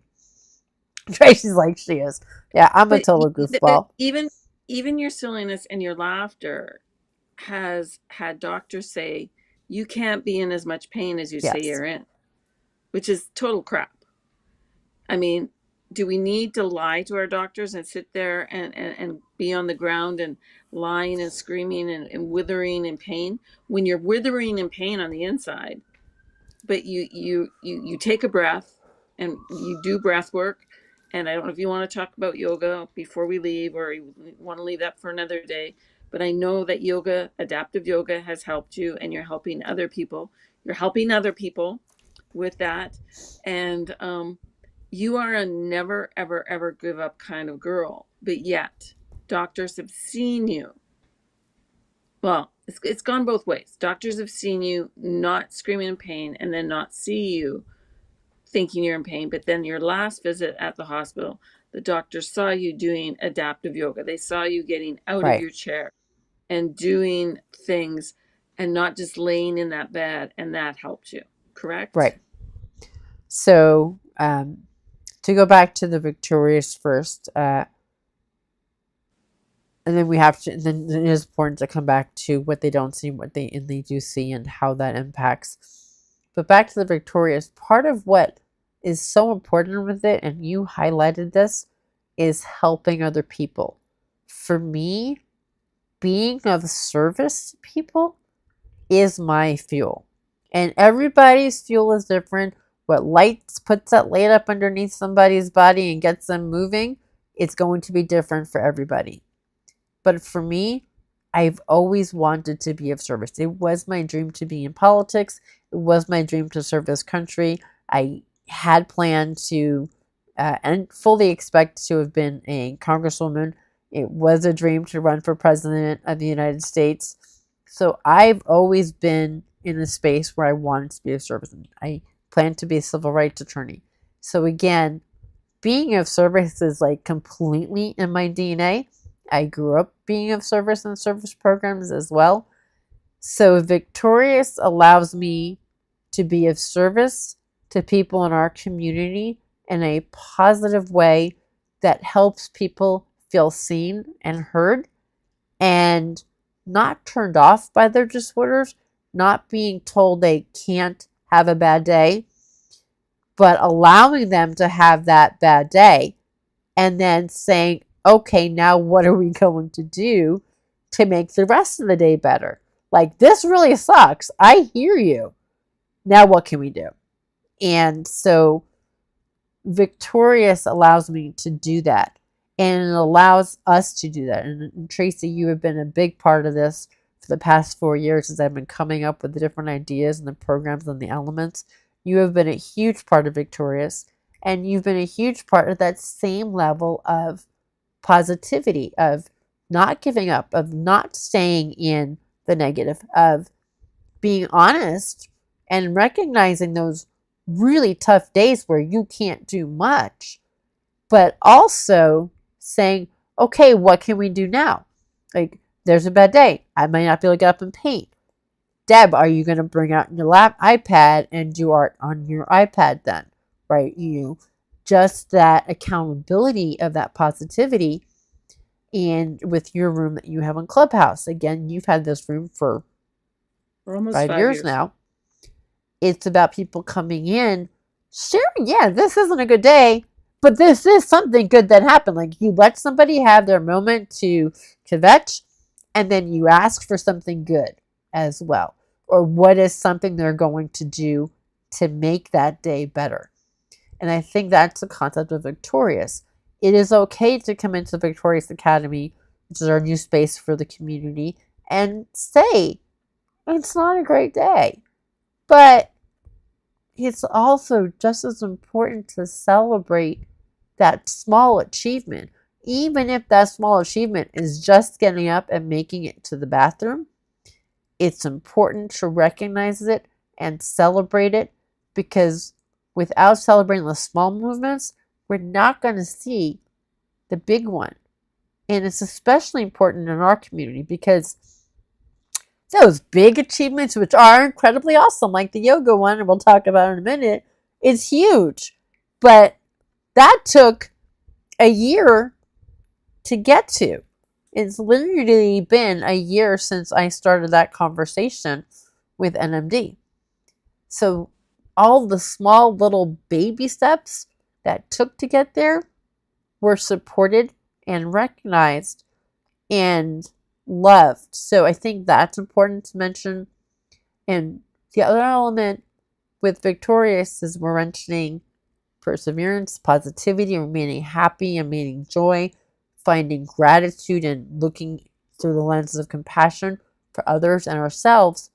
Tracy's like she is. Yeah, I'm a total goofball. Even your silliness and your laughter has had doctors say you can't be in as much pain as you say you're in, which is total crap. I mean, do we need to lie to our doctors and sit there and be on the ground and lying and screaming and withering in pain when you're withering in pain on the inside? But you take a breath and you do breath work. And I don't know if you want to talk about yoga before we leave, or you want to leave that for another day. But I know that yoga, adaptive yoga, has helped you, and you're helping other people. You're helping other people with that. And you are a never, ever, ever give up kind of girl. But yet, doctors have seen you. Well, it's gone both ways. Doctors have seen you not screaming in pain and then not see you thinking you're in pain. But then your last visit at the hospital, the doctor saw you doing adaptive yoga. They saw you getting out of your chair and doing things and not just laying in that bed, and that helped you, correct? Right. So to go back to the VICKtorious first, and then we have to. Then it is important to come back to what they don't see, what they do see, and how that impacts. But back to the VICKtorious, part of what is so important with it, and you highlighted this, is helping other people. For me, being of service to people is my fuel, and everybody's fuel is different. What puts that light up underneath somebody's body and gets them moving, it's going to be different for everybody. But for me, I've always wanted to be of service. It was my dream to be in politics. It was my dream to serve this country. I had planned to and fully expect to have been a congresswoman. It was a dream to run for president of the United States. So I've always been in a space where I wanted to be of service. I plan to be a civil rights attorney. So again, being of service is like completely in my DNA. I grew up being of service and service programs as well. So VICKtorious allows me to be of service to people in our community in a positive way that helps people feel seen and heard and not turned off by their disorders, not being told they can't have a bad day, but allowing them to have that bad day and then saying, okay, now what are we going to do to make the rest of the day better? Like, this really sucks. I hear you. Now what can we do? And so VICKtorious allows me to do that. And it allows us to do that. And Tracey, you have been a big part of this for the past 4 years as I've been coming up with the different ideas and the programs and the elements. You have been a huge part of VICKtorious. And you've been a huge part of that same level of positivity, of not giving up, of not staying in the negative, of being honest and recognizing those really tough days where you can't do much, but also saying, okay, what can we do now? Like, there's a bad day. I might not be able to get up and paint. Deb, are you going to bring out your iPad and do art on your iPad then? Right? Just that accountability of that positivity. And with your room that you have on Clubhouse, again, you've had this room for almost 5 years now. It's about people coming in, sharing, yeah, this isn't a good day, but this is something good that happened. Like, you let somebody have their moment to kvetch, and then you ask for something good as well. Or what is something they're going to do to make that day better? And I think that's the concept of VICKtorious. It is okay to come into the VICKtorious Academy, which is our new space for the community, and say, it's not a great day. But it's also just as important to celebrate that small achievement. Even if that small achievement is just getting up and making it to the bathroom, it's important to recognize it and celebrate it, because without celebrating the small movements, we're not going to see the big one. And it's especially important in our community because those big achievements, which are incredibly awesome, like the yoga one, and we'll talk about in a minute, is huge. But that took a year to get to. It's literally been a year since I started that conversation with NMD. So all the small little baby steps that took to get there were supported and recognized and loved. So I think that's important to mention. And the other element with VICKtorious is we're mentioning perseverance, positivity, remaining happy, remaining joy, finding gratitude, and looking through the lenses of compassion for others and ourselves,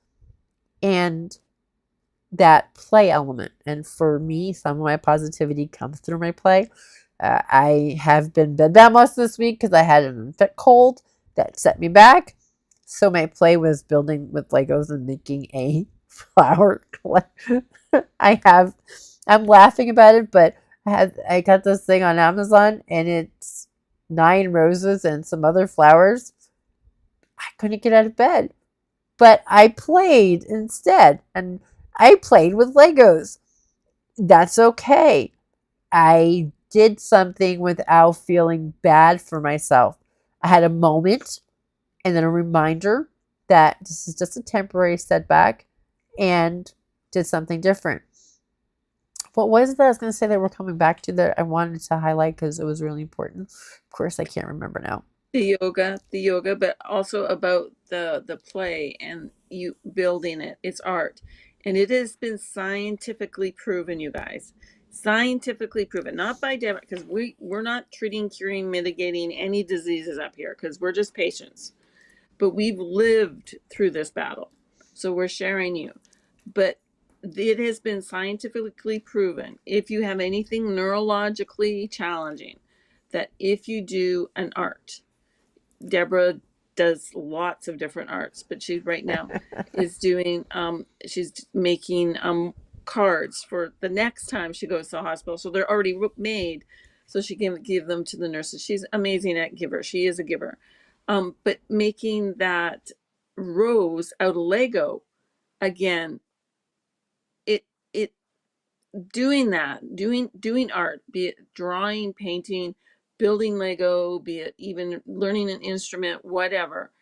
and that play element. And for me, some of my positivity comes through my play. I have been bedbound most of this week because I had an infect cold that set me back. So my play was building with Legos and making a flower. I'm laughing about it, but I got this thing on Amazon and it's 9 roses and some other flowers. I couldn't get out of bed, but I played instead, and I played with Legos. That's okay. I did something without feeling bad for myself. I had a moment and then a reminder that this is just a temporary setback, and did something different. What was it that I was going to say that we're coming back to that I wanted to highlight because it was really important? Of course, I can't remember now. The yoga, but also about the play and you building it. It's art. And it has been scientifically proven, you guys. Scientifically proven, not by Deborah, because we're not treating, curing, mitigating any diseases up here, because we're just patients. But we've lived through this battle. So we're sharing you. But it has been scientifically proven, if you have anything neurologically challenging, that if you do an art, Deborah does lots of different arts, but she right now is doing she's making cards for the next time she goes to the hospital. So they're already made, so she can give them to the nurses. She's amazing at giver. She is a giver. But making that rose out of Lego again, it doing that, doing art, be it drawing, painting, building Lego, be it even learning an instrument, whatever,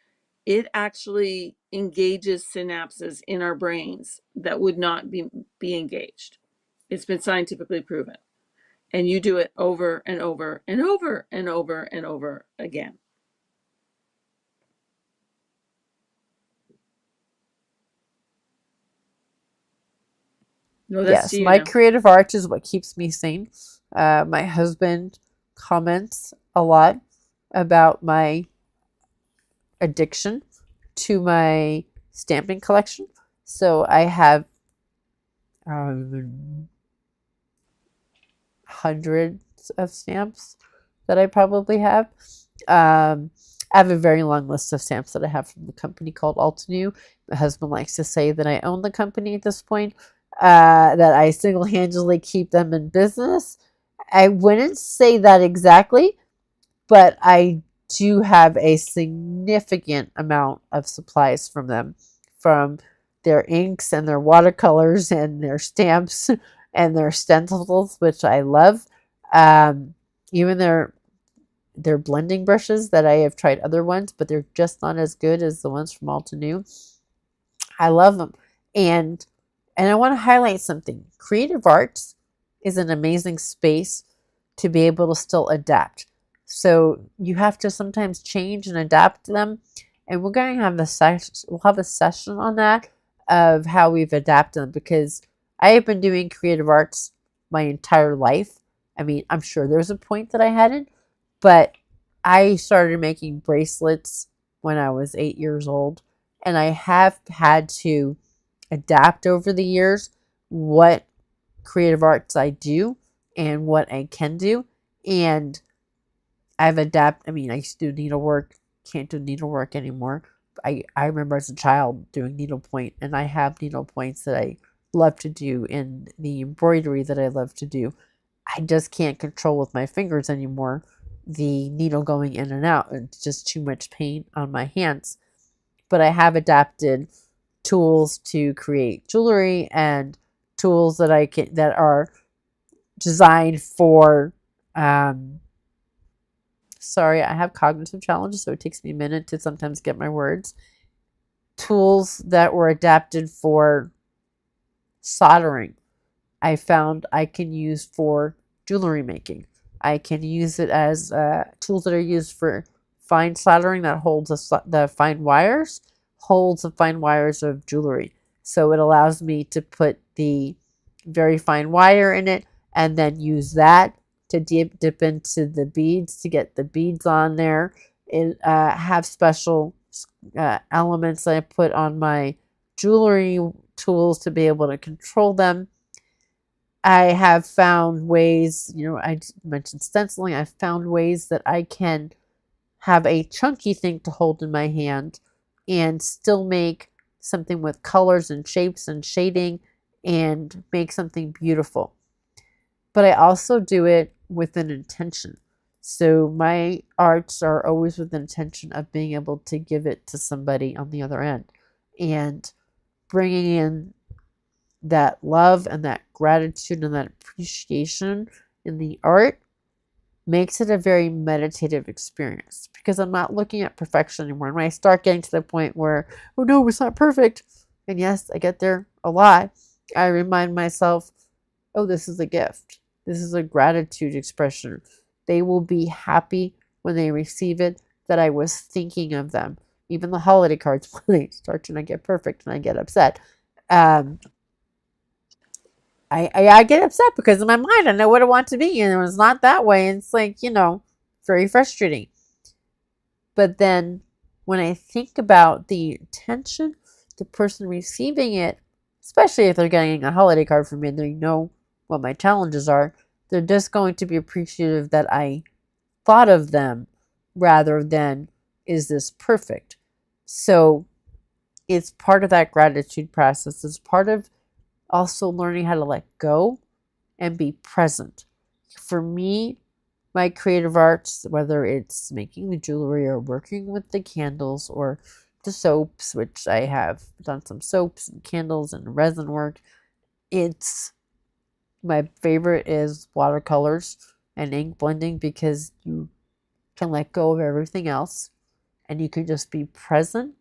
it actually engages synapses in our brains that would not be engaged. It's been scientifically proven. And you do it over and over and over and over and over again. No, that's to Yes, you my now. creative arts is what keeps me sane. My husband comments a lot about my addiction to my stamping collection. So I have hundreds of stamps that I probably have. I have a very long list of stamps that I have from the company called Altenew. My husband likes to say that I own the company at this point, that I single-handedly keep them in business. I wouldn't say that exactly, but I do have a significant amount of supplies from them, from their inks and their watercolors and their stamps and their stencils, which I love. Even their blending brushes that I have tried other ones, but they're just not as good as the ones from Altenew. I love them. And I want to highlight something. Creative arts is an amazing space to be able to still adapt. So you have to sometimes change and adapt them. And we're going to have we'll have a session on that, of how we've adapted them, because I have been doing creative arts my entire life. I mean, I'm sure there's a point that I hadn't, but I started making bracelets when I was 8 years old, and I have had to adapt over the years what creative arts I do and what I can do. And I've adapted. I mean, I used to do needlework, can't do needlework anymore. I remember as a child doing needlepoint, and I have needle points that I love to do, and the embroidery that I love to do. I just can't control with my fingers anymore the needle going in and out. It's just too much pain on my hands. But I have adapted tools to create jewelry, and tools that that are designed for sorry, I have cognitive challenges, so it takes me a minute to sometimes get my words. Tools that were adapted for soldering, I found I can use for jewelry making. I can use it as tools that are used for fine soldering, that holds the fine wires, holds the fine wires of jewelry. So it allows me to put the very fine wire in it, and then use that to dip into the beads to get the beads on there. It have special elements that I put on my jewelry tools to be able to control them. I have found ways, I mentioned stenciling. I've found ways that I can have a chunky thing to hold in my hand and still make something with colors and shapes and shading, and make something beautiful. But I also do it with an intention. So my arts are always with an intention of being able to give it to somebody on the other end, and bringing in that love and that gratitude and that appreciation in the art makes it a very meditative experience, because I'm not looking at perfection anymore. And when I start getting to the point where, oh no, it's not perfect, and yes, I get there a lot, I remind myself, oh, this is a gift. This is a gratitude expression. They will be happy when they receive it that I was thinking of them. Even the holiday cards, when they start to not get perfect and I get upset. I get upset because in my mind I know what I want to be, and it's not that way. And it's like, very frustrating. But then when I think about the intention, the person receiving it, especially if they're getting a holiday card from me and they know what my challenges are, they're just going to be appreciative that I thought of them, rather than, is this perfect? So it's part of that gratitude process. It's part of also learning how to let go and be present. For me, my creative arts, whether it's making the jewelry or working with the candles or the soaps, which I have done some soaps and candles and resin work, it's my favorite is watercolors and ink blending, because you can let go of everything else and you can just be present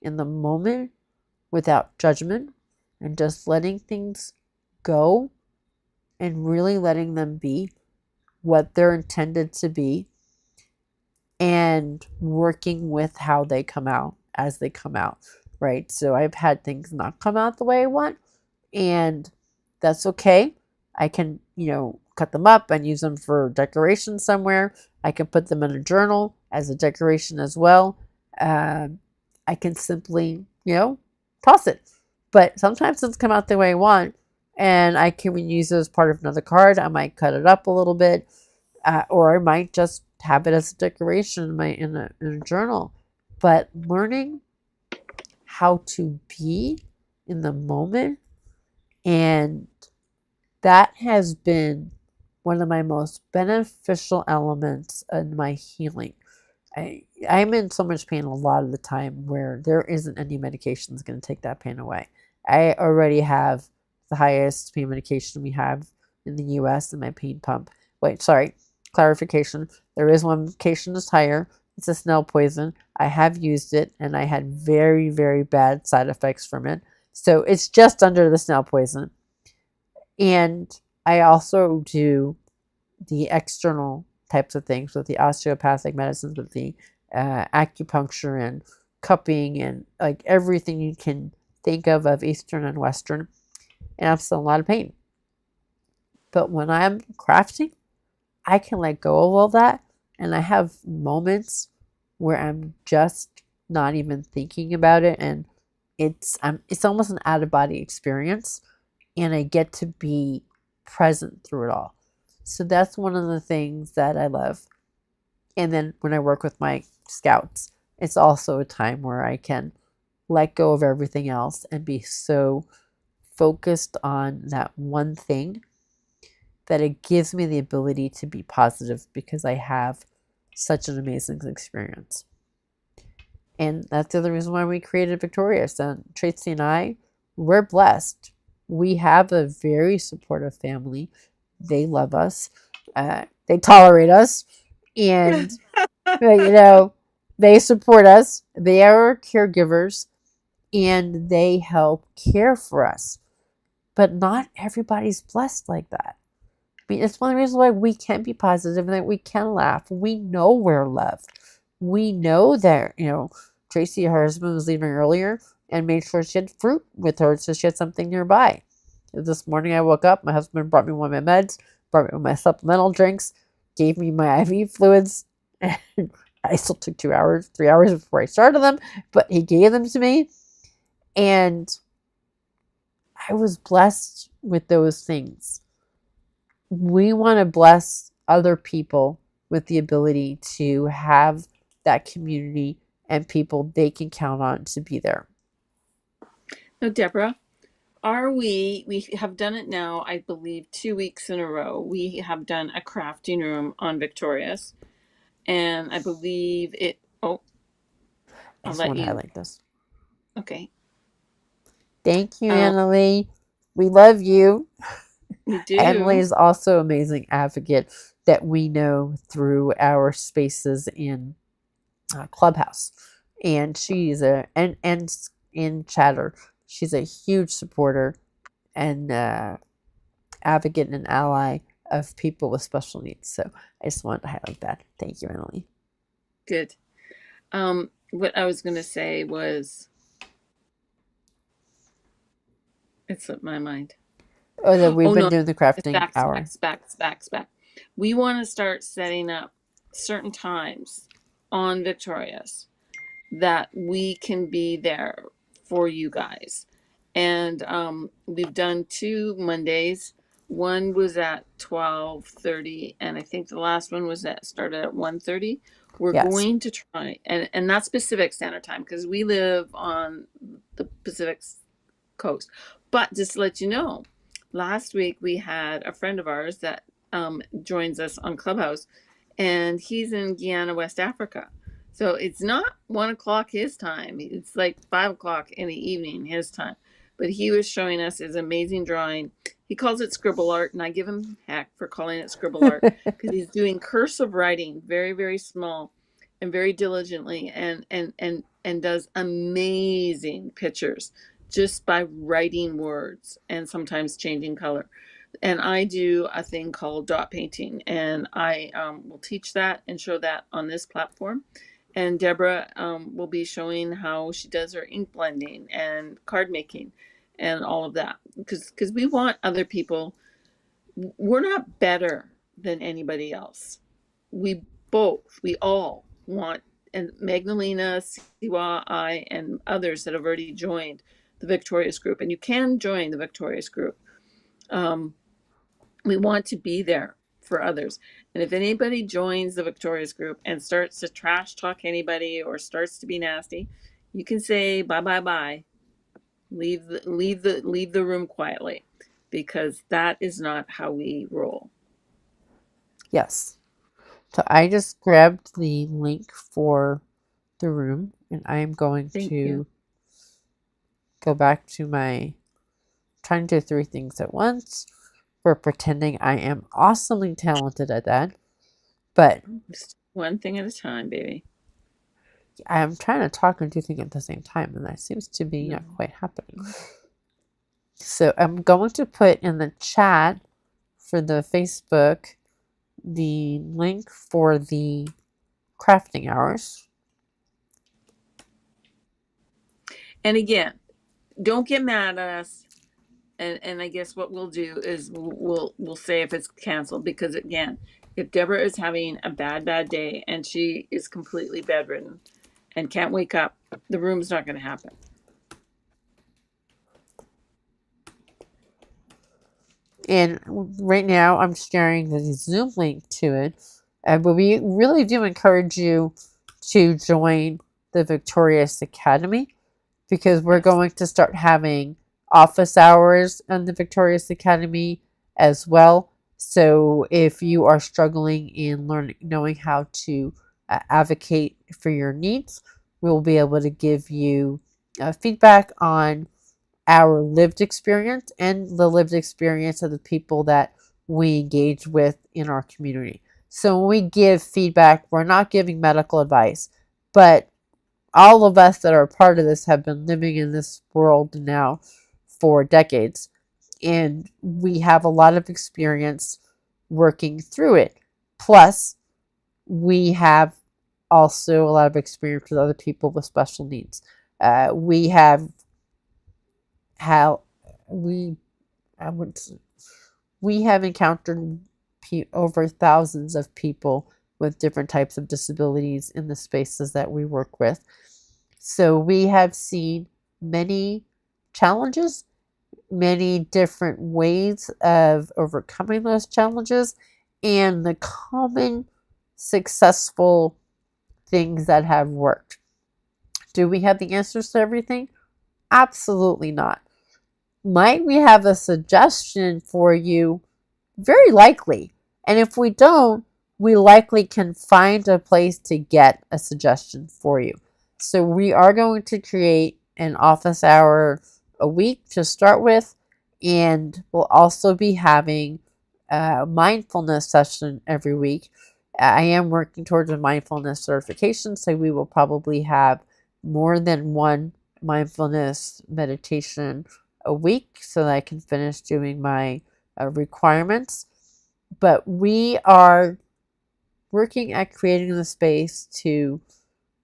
in the moment without judgment, and just letting things go and really letting them be what they're intended to be and working with how they come out as they come out, right? So I've had things not come out the way I want, and that's okay. I can, cut them up and use them for decoration somewhere. I can put them in a journal as a decoration as well. I can simply, toss it. But sometimes it's come out the way I want, and I can use it as part of another card. I might cut it up a little bit, or I might just have it as a decoration in a journal. But learning how to be in the moment, and that has been one of my most beneficial elements in my healing. I'm in so much pain a lot of the time where there isn't any medication that's going to take that pain away. I already have the highest pain medication we have in the US in my pain pump. Wait, sorry, clarification. There is one medication that's higher. It's a snail poison. I have used it and I had very, very bad side effects from it. So it's just under the snail poison. And I also do the external types of things with the osteopathic medicines, with the acupuncture and cupping and like everything you can think of Eastern and Western. And I'm still in a lot of pain. But when I'm crafting, I can let go of all that. And I have moments where I'm just not even thinking about it. And it's almost an out of body experience. And I get to be present through it all. So that's one of the things that I love. And then when I work with my scouts, it's also a time where I can let go of everything else and be so focused on that one thing that it gives me the ability to be positive because I have such an amazing experience. And that's the other reason why we created VICKtorious. And Tracey and I, we're blessed. We have a very supportive family. They love us. They tolerate us. And, they support us. They are our caregivers. And they help care for us. But not everybody's blessed like that. I mean, it's one of the reasons why we can be positive and that we can laugh. We know we're loved. We know that, Tracey, her husband, was leaving earlier and made sure she had fruit with her so she had something nearby. This morning I woke up, my husband brought me one of my meds, brought me my supplemental drinks, gave me my IV fluids, and I still took 3 hours before I started them, but he gave them to me, and I was blessed with those things. We want to bless other people with the ability to have that community and people they can count on to be there. Now, Deborah, we have done it now, I believe, 2 weeks in a row. We have done a crafting room on VICKtorious. And I believe it, I just want to highlight this. Okay. Thank you, Annalie. We love you. We do. Annalie is also an amazing advocate that we know through our spaces in Clubhouse. And she's and in Chatter. She's a huge supporter and advocate and ally of people with special needs. So I just wanted to highlight that. Thank you, Annalie. Good. What I was going to say was, it slipped my mind. Oh, that we've been doing the crafting hour. It's back. We want to start setting up certain times on VICKtorious that we can be there for you guys. And we've done 2 Mondays. One was at 12:30, and I think the last one started at 1:30. We're going to try, and that's Pacific Standard Time because we live on the Pacific Coast. But just to let you know, last week we had a friend of ours that joins us on Clubhouse, and he's in Guyana, West Africa. So it's not 1:00 his time. It's like 5:00 in the evening his time. But he was showing us his amazing drawing. He calls it scribble art, and I give him heck for calling it scribble art because he's doing cursive writing, very, very small and very diligently, and does amazing pictures just by writing words and sometimes changing color. and I do a thing called dot painting, and I will teach that and show that on this platform. And Deborah will be showing how she does her ink blending and card making and all of that, because we want other people. We're not better than anybody else. We all want, and Magdalena, Siwa, I, and others that have already joined the VICKtorious group, and you can join the VICKtorious group. We want to be there for others. And if anybody joins the VICKtorious group and starts to trash talk anybody or starts to be nasty, you can say bye bye bye. Leave the room quietly, because that is not how we roll. Yes. So I just grabbed the link for the room, and I am going Thank to you. go back to my trying to do 3 things at once. We're pretending I am awesomely talented at that. But Just one thing at a time, baby. I'm trying to talk and do things at the same time, and that seems to be not quite happening. So I'm going to put in the chat for the Facebook the link for the crafting hours. And again, don't get mad at us. And I guess what we'll do is we'll say if it's canceled, because again, if Deborah is having a bad day and she is completely bedridden and can't wake up, the room's not going to happen. And right now I'm sharing the Zoom link to it. But we really do encourage you to join the VICKtorious Academy, because we're going to start having office hours on the VICKtorious Academy as well. So if you are struggling in knowing how to advocate for your needs, we'll be able to give you feedback on our lived experience and the lived experience of the people that we engage with in our community. So when we give feedback, we're not giving medical advice, but all of us that are part of this have been living in this world now for decades, and we have a lot of experience working through it. Plus, we have also a lot of experience with other people with special needs. We have encountered over thousands of people with different types of disabilities in the spaces that we work with. So we have seen many challenges, many different ways of overcoming those challenges, and the common successful things that have worked. Do we have the answers to everything? Absolutely not. Might we have a suggestion for you? Very likely. And if we don't, we likely can find a place to get a suggestion for you. So we are going to create an office hour a week to start with, and we'll also be having a mindfulness session every week. I am working towards a mindfulness certification, so we will probably have more than one mindfulness meditation a week so that I can finish doing my requirements. But we are working at creating the space to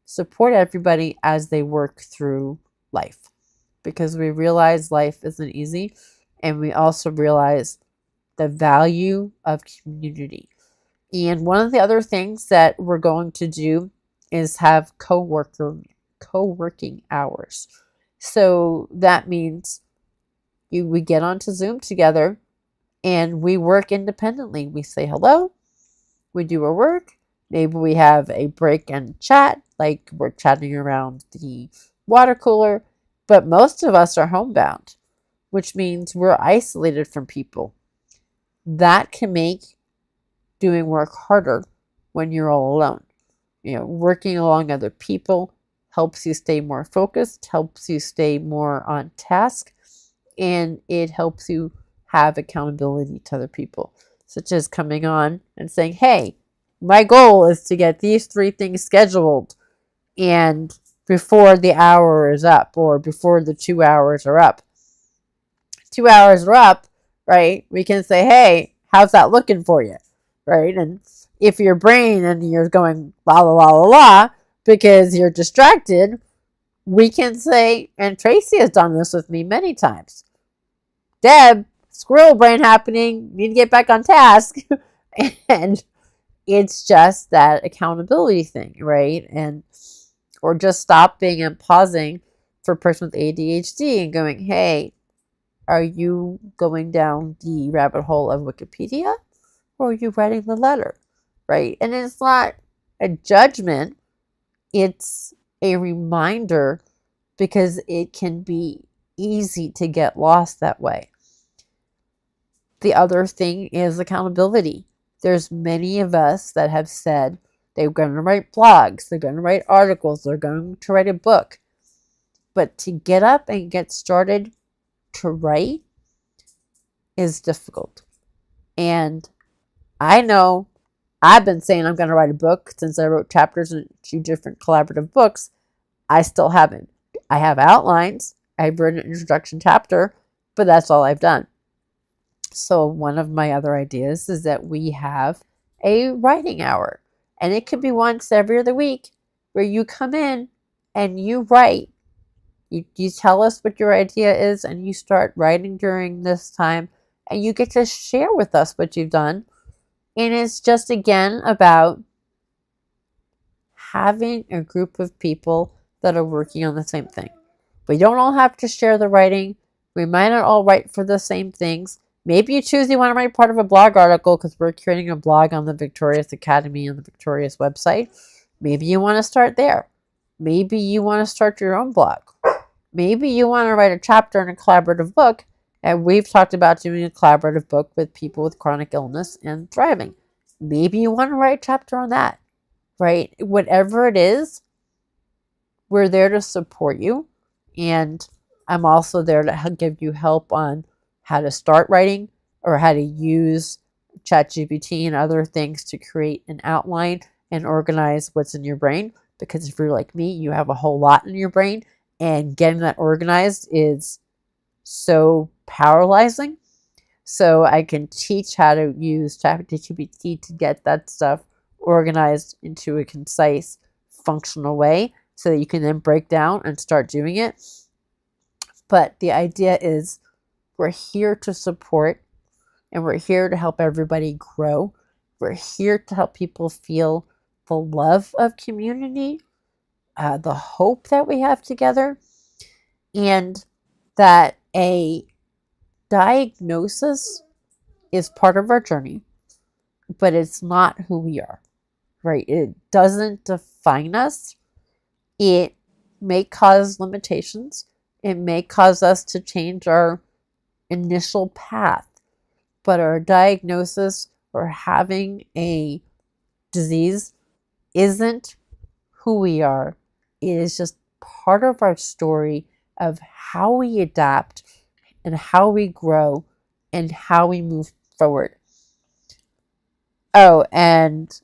support everybody as they work through life, because we realize life isn't easy, and we also realize the value of community. And one of the other things that we're going to do is have co-working hours. So that means we get onto Zoom together and we work independently. We say hello, we do our work, maybe we have a break and chat, like we're chatting around the water cooler, but most of us are homebound, which means we're isolated from people. That can make doing work harder when you're all alone. Working along other people helps you stay more focused, helps you stay more on task, and it helps you have accountability to other people, such as coming on and saying, hey, my goal is to get these 3 things scheduled, and before the hour is up, or before the 2 hours are up. 2 hours are up, right? We can say, hey, how's that looking for you, right? And if your brain and you're going la la la la la because you're distracted, we can say, and Tracey has done this with me many times, Deb, squirrel brain happening, need to get back on task. And it's just that accountability thing, right? And or just stopping and pausing for a person with ADHD and going, hey, are you going down the rabbit hole of Wikipedia or are you writing the letter, right? And it's not a judgment, it's a reminder because it can be easy to get lost that way. The other thing is accountability. There's many of us that have said they're going to write blogs, they're going to write articles, they're going to write a book. But to get up and get started to write is difficult. And I know I've been saying I'm going to write a book since I wrote chapters in 2 different collaborative books. I still haven't. I have outlines. I've written an introduction chapter, but that's all I've done. So one of my other ideas is that we have a writing hour. And it could be once every other week where you come in and you write. You tell us what your idea is and you start writing during this time. And you get to share with us what you've done. And it's just, again, about having a group of people that are working on the same thing. We don't all have to share the writing. We might not all write for the same things. Maybe you choose you want to write part of a blog article because we're creating a blog on the Victorious Academy and the Victorious website. Maybe you want to start there. Maybe you want to start your own blog. Maybe you want to write a chapter in a collaborative book. And we've talked about doing a collaborative book with people with chronic illness and thriving. Maybe you want to write a chapter on that, right? Whatever it is, we're there to support you. And I'm also there to give you help on how to start writing or how to use ChatGPT and other things to create an outline and organize what's in your brain. Because if you're like me, you have a whole lot in your brain and getting that organized is so paralyzing. So I can teach how to use ChatGPT to get that stuff organized into a concise, functional way so that you can then break down and start doing it. But the idea is we're here to support and we're here to help everybody grow. We're here to help people feel the love of community, the hope that we have together, and that a diagnosis is part of our journey, but it's not who we are, right? It doesn't define us. It may cause limitations. It may cause us to change our initial path, but our diagnosis or having a disease isn't who we are. It is just part of our story of how we adapt and how we grow and how we move forward. Oh, and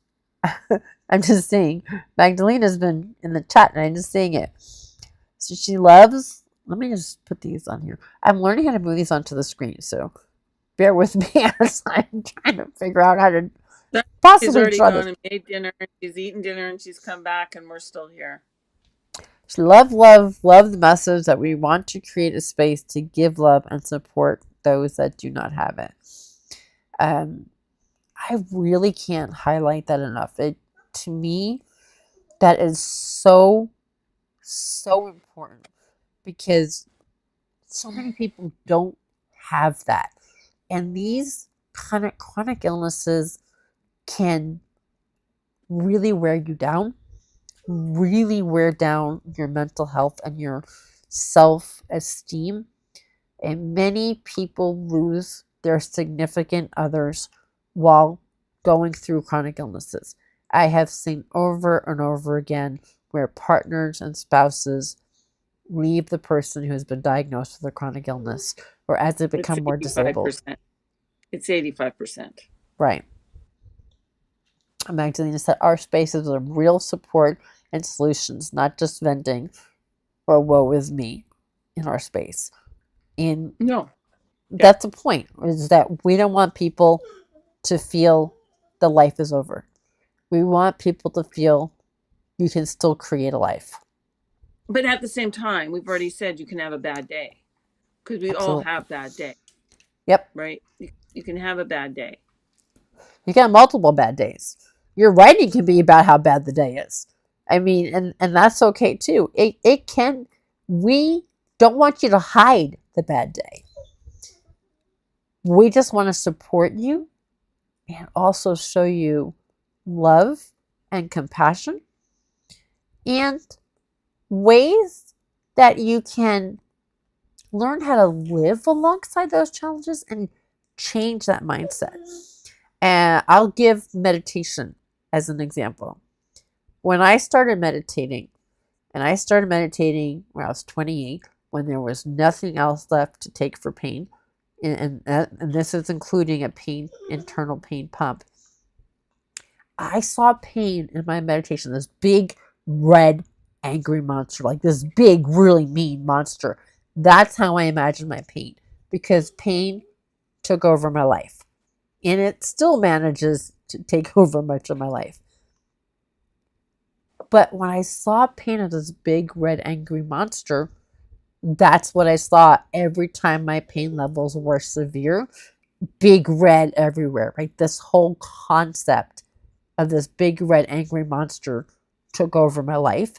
I'm just saying, Magdalena's been in the chat and I'm just saying it. So she loves, let me just put these on here. I'm learning how to move these onto the screen, so bear with me as I'm trying to figure out how to She's possibly already draw gone this. and made dinner, and she's eaten dinner, and she's come back, and we're still here. She love the message that we want to create a space to give love and support those that do not have it. I really can't highlight that enough. To me, that is so important because so many people don't have that. And these kind of chronic illnesses can really wear you down, really wear down your mental health and your self-esteem. And many people lose their significant others while going through chronic illnesses. I have seen over and over again where partners and spouses leave the person who has been diagnosed with a chronic illness or as they become more disabled. It's 85%. Right. Magdalena said our spaces are real support and solutions, not just venting or woe is me in our space. And no, That's the point, is that we don't want people to feel the life is over. We want people to feel you can still create a life. But at the same time, we've already said you can have a bad day, because we all Absolutely. have bad day, Yep. right? You can have a bad day. You can have multiple bad days. Your writing can be about how bad the day is. I mean, and that's okay too. It can, we don't want you to hide the bad day. We just want to support you and also show you love and compassion and ways that you can learn how to live alongside those challenges and change that mindset. And I'll give meditation as an example. When I started meditating, and I started meditating when I was 28, when there was nothing else left to take for pain, and this is including a internal pain pump, I saw pain in my meditation, this big, red, angry monster, like this big, really mean monster. That's how I imagined my pain, because pain took over my life. And it still manages to take over much of my life. But when I saw pain as this big, red, angry monster, that's what I saw every time my pain levels were severe. Big red everywhere, right? This whole concept of this big, red, angry monster took over my life.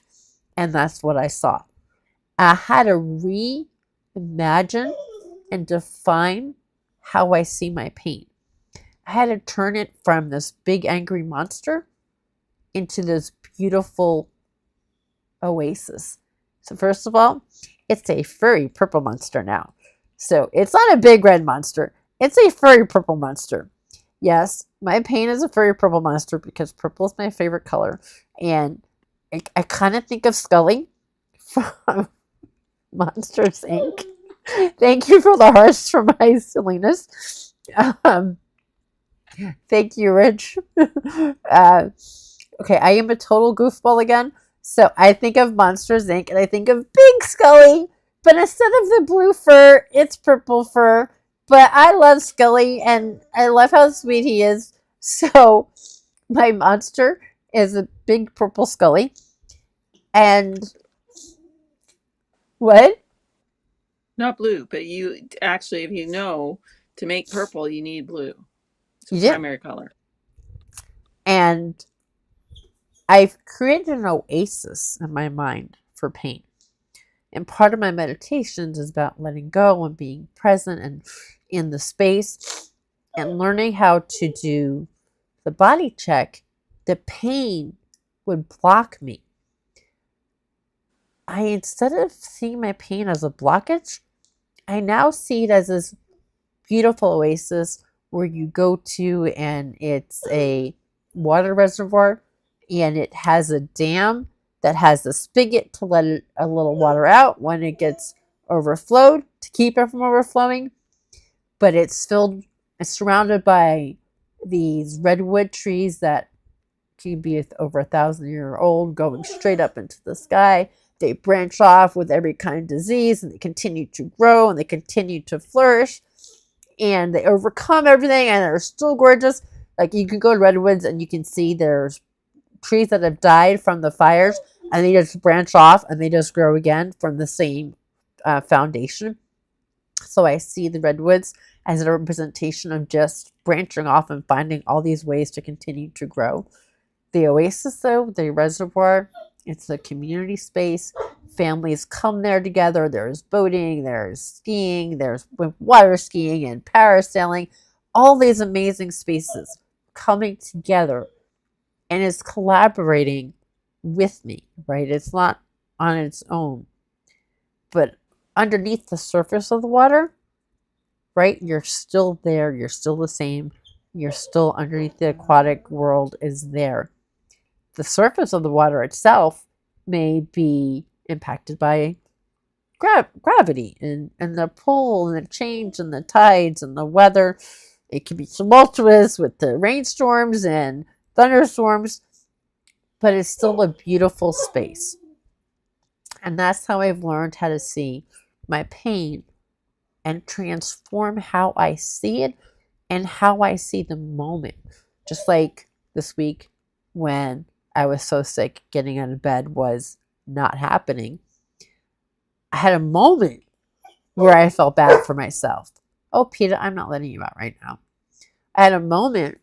And that's what I saw. I had to reimagine and define how I see my pain. I had to turn it from this big angry monster into this beautiful oasis. So first of all, it's a furry purple monster now. So it's not a big red monster. It's a furry purple monster. Yes, my pain is a furry purple monster because purple is my favorite color. And I kind of think of Scully from Monsters, Inc. Thank you for the hearts for my silliness. Thank you, Rich. Okay, I am a total goofball again. So I think of Monsters, Inc. and I think of Big Scully. But instead of the blue fur, it's purple fur. But I love Scully and I love how sweet he is. So my monster is a big purple Scully. And what? Not blue, but you actually, if you know, to make purple, you need blue. It's a You did. primary color. And I've created an oasis in my mind for pain. And part of my meditations is about letting go and being present and in the space and learning how to do the body check. The pain would block me. Instead of seeing my pain as a blockage, I now see it as this beautiful oasis where you go to and it's a water reservoir and it has a dam that has a spigot to let a little water out when it gets overflowed to keep it from overflowing. But it's surrounded by these redwood trees that can be over 1,000 years old, going straight up into the sky. They branch off with every kind of disease and they continue to grow and they continue to flourish and they overcome everything and they're still gorgeous. Like you can go to redwoods and you can see there's trees that have died from the fires and they just branch off and they just grow again from the same foundation. So I see the redwoods as a representation of just branching off and finding all these ways to continue to grow. The oasis, though, the reservoir, it's a community space. Families come there together. There's boating, there's skiing, there's water skiing and parasailing. All these amazing spaces coming together and it's collaborating with me, right? It's not on its own. But underneath the surface of the water, right, you're still there. You're still the same. You're still underneath the aquatic world is there. The surface of the water itself may be impacted by gravity and the pull and the change and the tides and the weather. It can be tumultuous with the rainstorms and thunderstorms, but it's still a beautiful space. And that's how I've learned how to see my pain and transform how I see it and how I see the moment. Just like this week when I was so sick, getting out of bed was not happening. I had a moment where I felt bad for myself. Oh, Peter, I'm not letting you out right now. I had a moment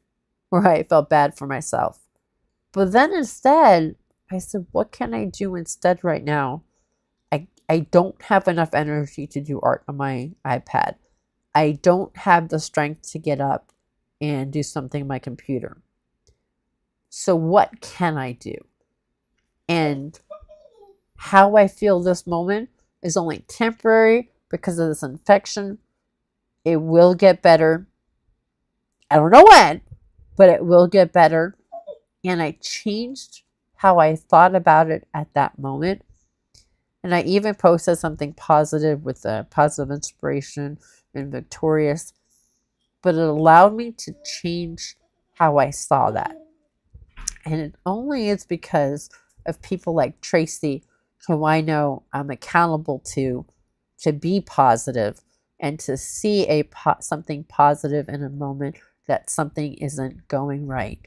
where I felt bad for myself. But then instead, I said, what can I do instead right now? I don't have enough energy to do art on my iPad. I don't have the strength to get up and do something on my computer. So what can I do? And how I feel this moment is only temporary because of this infection. It will get better. I don't know when, but it will get better. And I changed how I thought about it at that moment. And I even posted something positive with a positive inspiration and VICKtorious. But it allowed me to change how I saw that. And it only is because of people like Tracey, who I know I'm accountable to be positive and to see something positive in a moment that something isn't going right.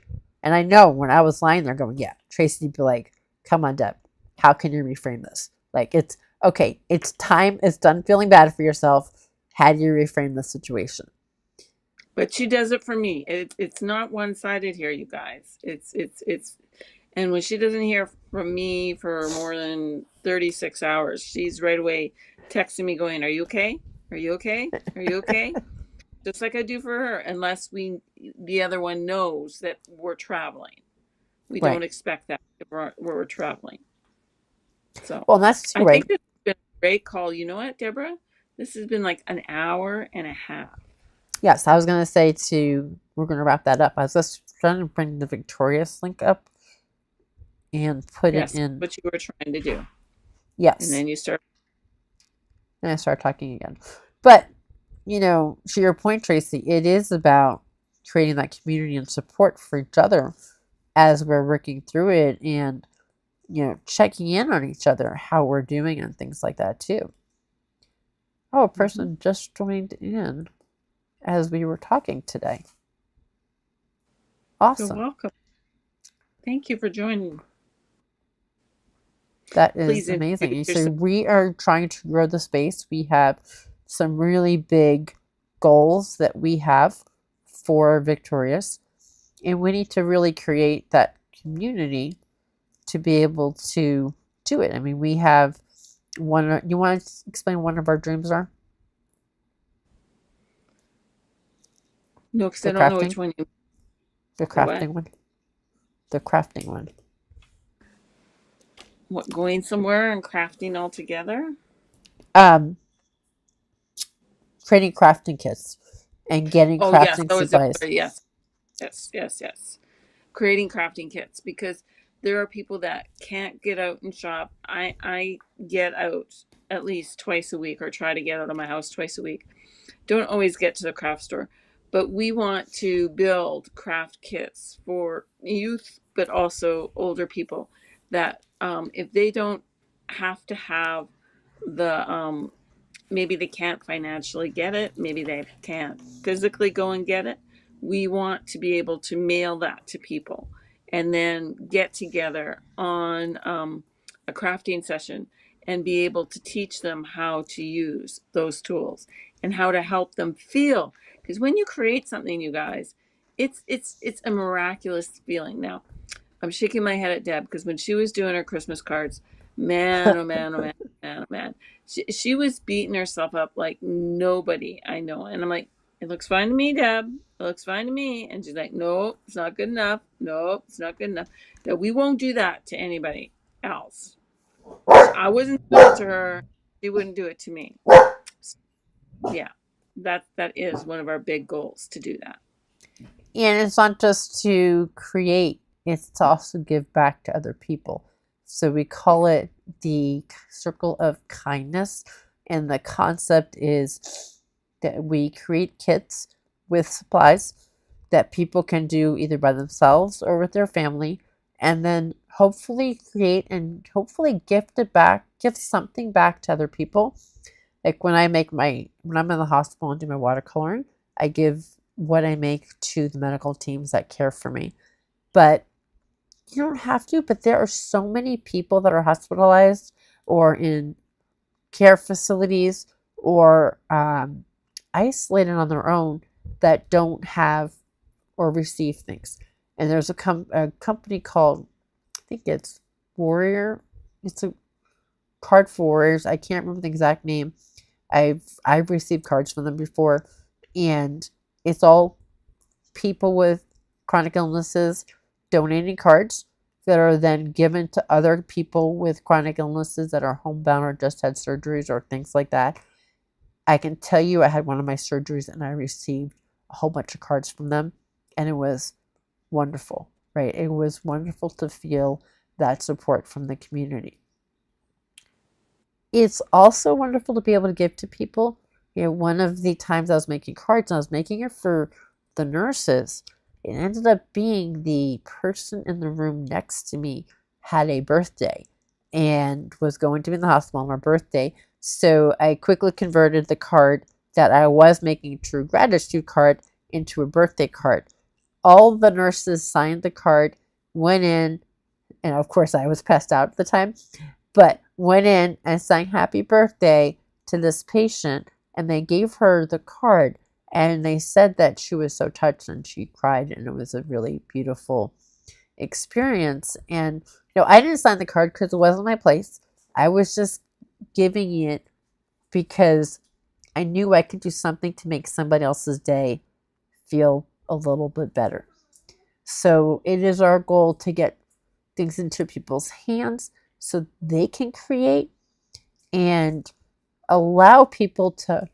And I know when I was lying there going, yeah, Tracey'd be like, come on, Deb, how can you reframe this? Like, it's okay, it's time, it's done feeling bad for yourself. How do you reframe the situation? But she does it for me. It's not one-sided here, you guys. It's and when she doesn't hear from me for more than 36 hours, she's right away texting me going, are you okay? Are you okay? Are you okay? Just like I do for her, unless the other one knows that we're traveling. We Right. don't expect that if we're traveling. So, well, that's too I right. think this has been a great call. You know what, Deborah? This has been like an hour and a half. Yes, I was going to say we're going to wrap that up. I was just trying to bring the VICKtorious link up and put it in. What you were trying to do. Yes. And then you start. And I start talking again. But, to your point, Tracey, it is about creating that community and support for each other as we're working through it and, checking in on each other, how we're doing and things like that too. Oh, a person just joined in as we were talking today. Awesome. You're welcome. Thank you for joining. That is amazing. So we are trying to grow the space. We have some really big goals that we have for VICKtorious, and we need to really create that community to be able to do it. I mean, we have one. You want to explain what one of our dreams are? No, because I don't know which one you. The crafting one. The crafting one. What, going somewhere and crafting all together? Creating crafting kits and getting crafting supplies. Yes. Creating crafting kits, because there are people that can't get out and shop. I get out at least twice a week, or try to get out of my house twice a week. Don't always get to the craft store, but we want to build craft kits for youth, but also older people that if they don't have to have the maybe they can't financially get it, maybe they can't physically go and get it, we want to be able to mail that to people and then get together on a crafting session and be able to teach them how to use those tools and how to help them feel. Because when you create something, you guys, it's a miraculous feeling. Now, I'm shaking my head at Deb, because when she was doing her Christmas cards, man, oh man, oh man, oh man, she was beating herself up like nobody I know. And I'm like, it looks fine to me, Deb. It looks fine to me. And she's like, no, it's not good enough. No, it's not good enough. No, we won't do that to anybody else. I wasn't doing it to her. She wouldn't do it to me. So, yeah, that is one of our big goals, to do that. And it's not just to create, it's to also give back to other people. So we call it the circle of kindness. And the concept is that we create kits with supplies that people can do either by themselves or with their family, and then hopefully create and hopefully gift something back to other people Like when I'm in the hospital and do my watercoloring, I give what I make to the medical teams that care for me. But you don't have to, but there are so many people that are hospitalized or in care facilities or isolated on their own that don't have or receive things. And there's a company called, I think it's Warrior. It's a card for warriors. I can't remember the exact name. I've received cards from them before, and it's all people with chronic illnesses donating cards that are then given to other people with chronic illnesses that are homebound or just had surgeries or things like that. I can tell you I had one of my surgeries and I received a whole bunch of cards from them, and it was wonderful, right? It was wonderful to feel that support from the community. It's also wonderful to be able to give to people. One of the times I was making cards, and I was making it for the nurses. It ended up being the person in the room next to me had a birthday and was going to be in the hospital on her birthday. So I quickly converted the card that I was making a true gratitude card into a birthday card. All the nurses signed the card, went in, and of course I was passed out at the time, but went in and sang happy birthday to this patient, and they gave her the card, and they said that she was so touched and she cried, and it was a really beautiful experience. And I didn't sign the card because it wasn't my place. I was just giving it because I knew I could do something to make somebody else's day feel a little bit better. So it is our goal to get things into people's hands so they can create and allow people to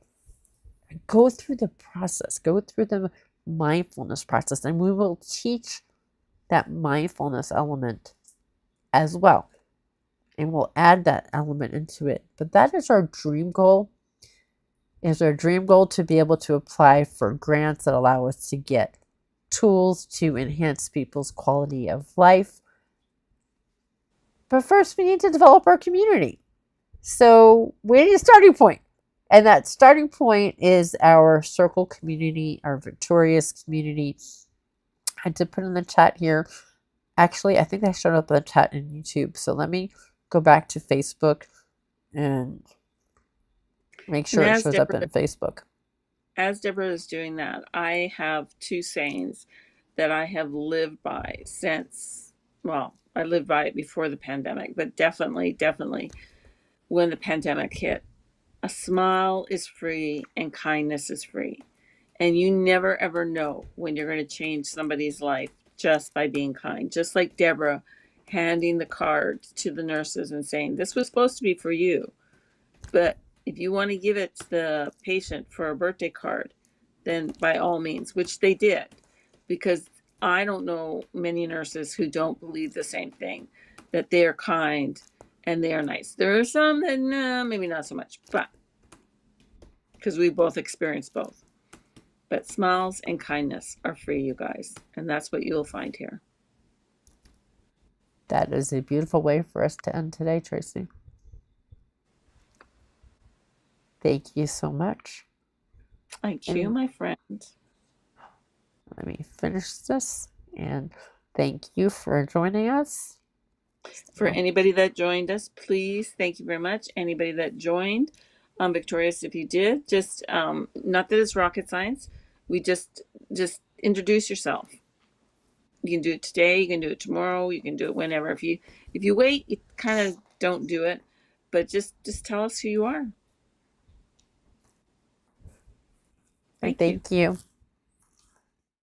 go through the process, go through the mindfulness process, and we will teach that mindfulness element as well. And we'll add that element into it. But that is our dream goal. Is our dream goal to be able to apply for grants that allow us to get tools to enhance people's quality of life. But first, we need to develop our community. So we need a starting point. And that starting point is our circle community, our VICKtorious community. I did put in the chat here. Actually, I think I showed up in the chat in YouTube. So let me go back to Facebook and make sure it shows up in Facebook. As Deborah is doing that, I have two sayings that I have lived by since, well, I lived by it before the pandemic, but definitely when the pandemic hit. A smile is free and kindness is free. And you never ever know when you're going to change somebody's life just by being kind. Just like Deborah handing the card to the nurses and saying, this was supposed to be for you, but if you want to give it to the patient for a birthday card, then by all means, which they did, because I don't know many nurses who don't believe the same thing, that they are kind and they are nice. There are some that, maybe not so much, but because we both experienced both. But smiles and kindness are free, you guys. And that's what you'll find here. That is a beautiful way for us to end today, Tracey. Thank you so much. Thank you, my friend. Let me finish this. And thank you for joining us. For anybody that joined us, please, thank you very much. Anybody that joined, VICKtorious, if you did, just, not that it's rocket science, we just introduce yourself. You can do it today, you can do it tomorrow, you can do it whenever. If you wait, you kind of don't do it, but just tell us who you are. Thank you.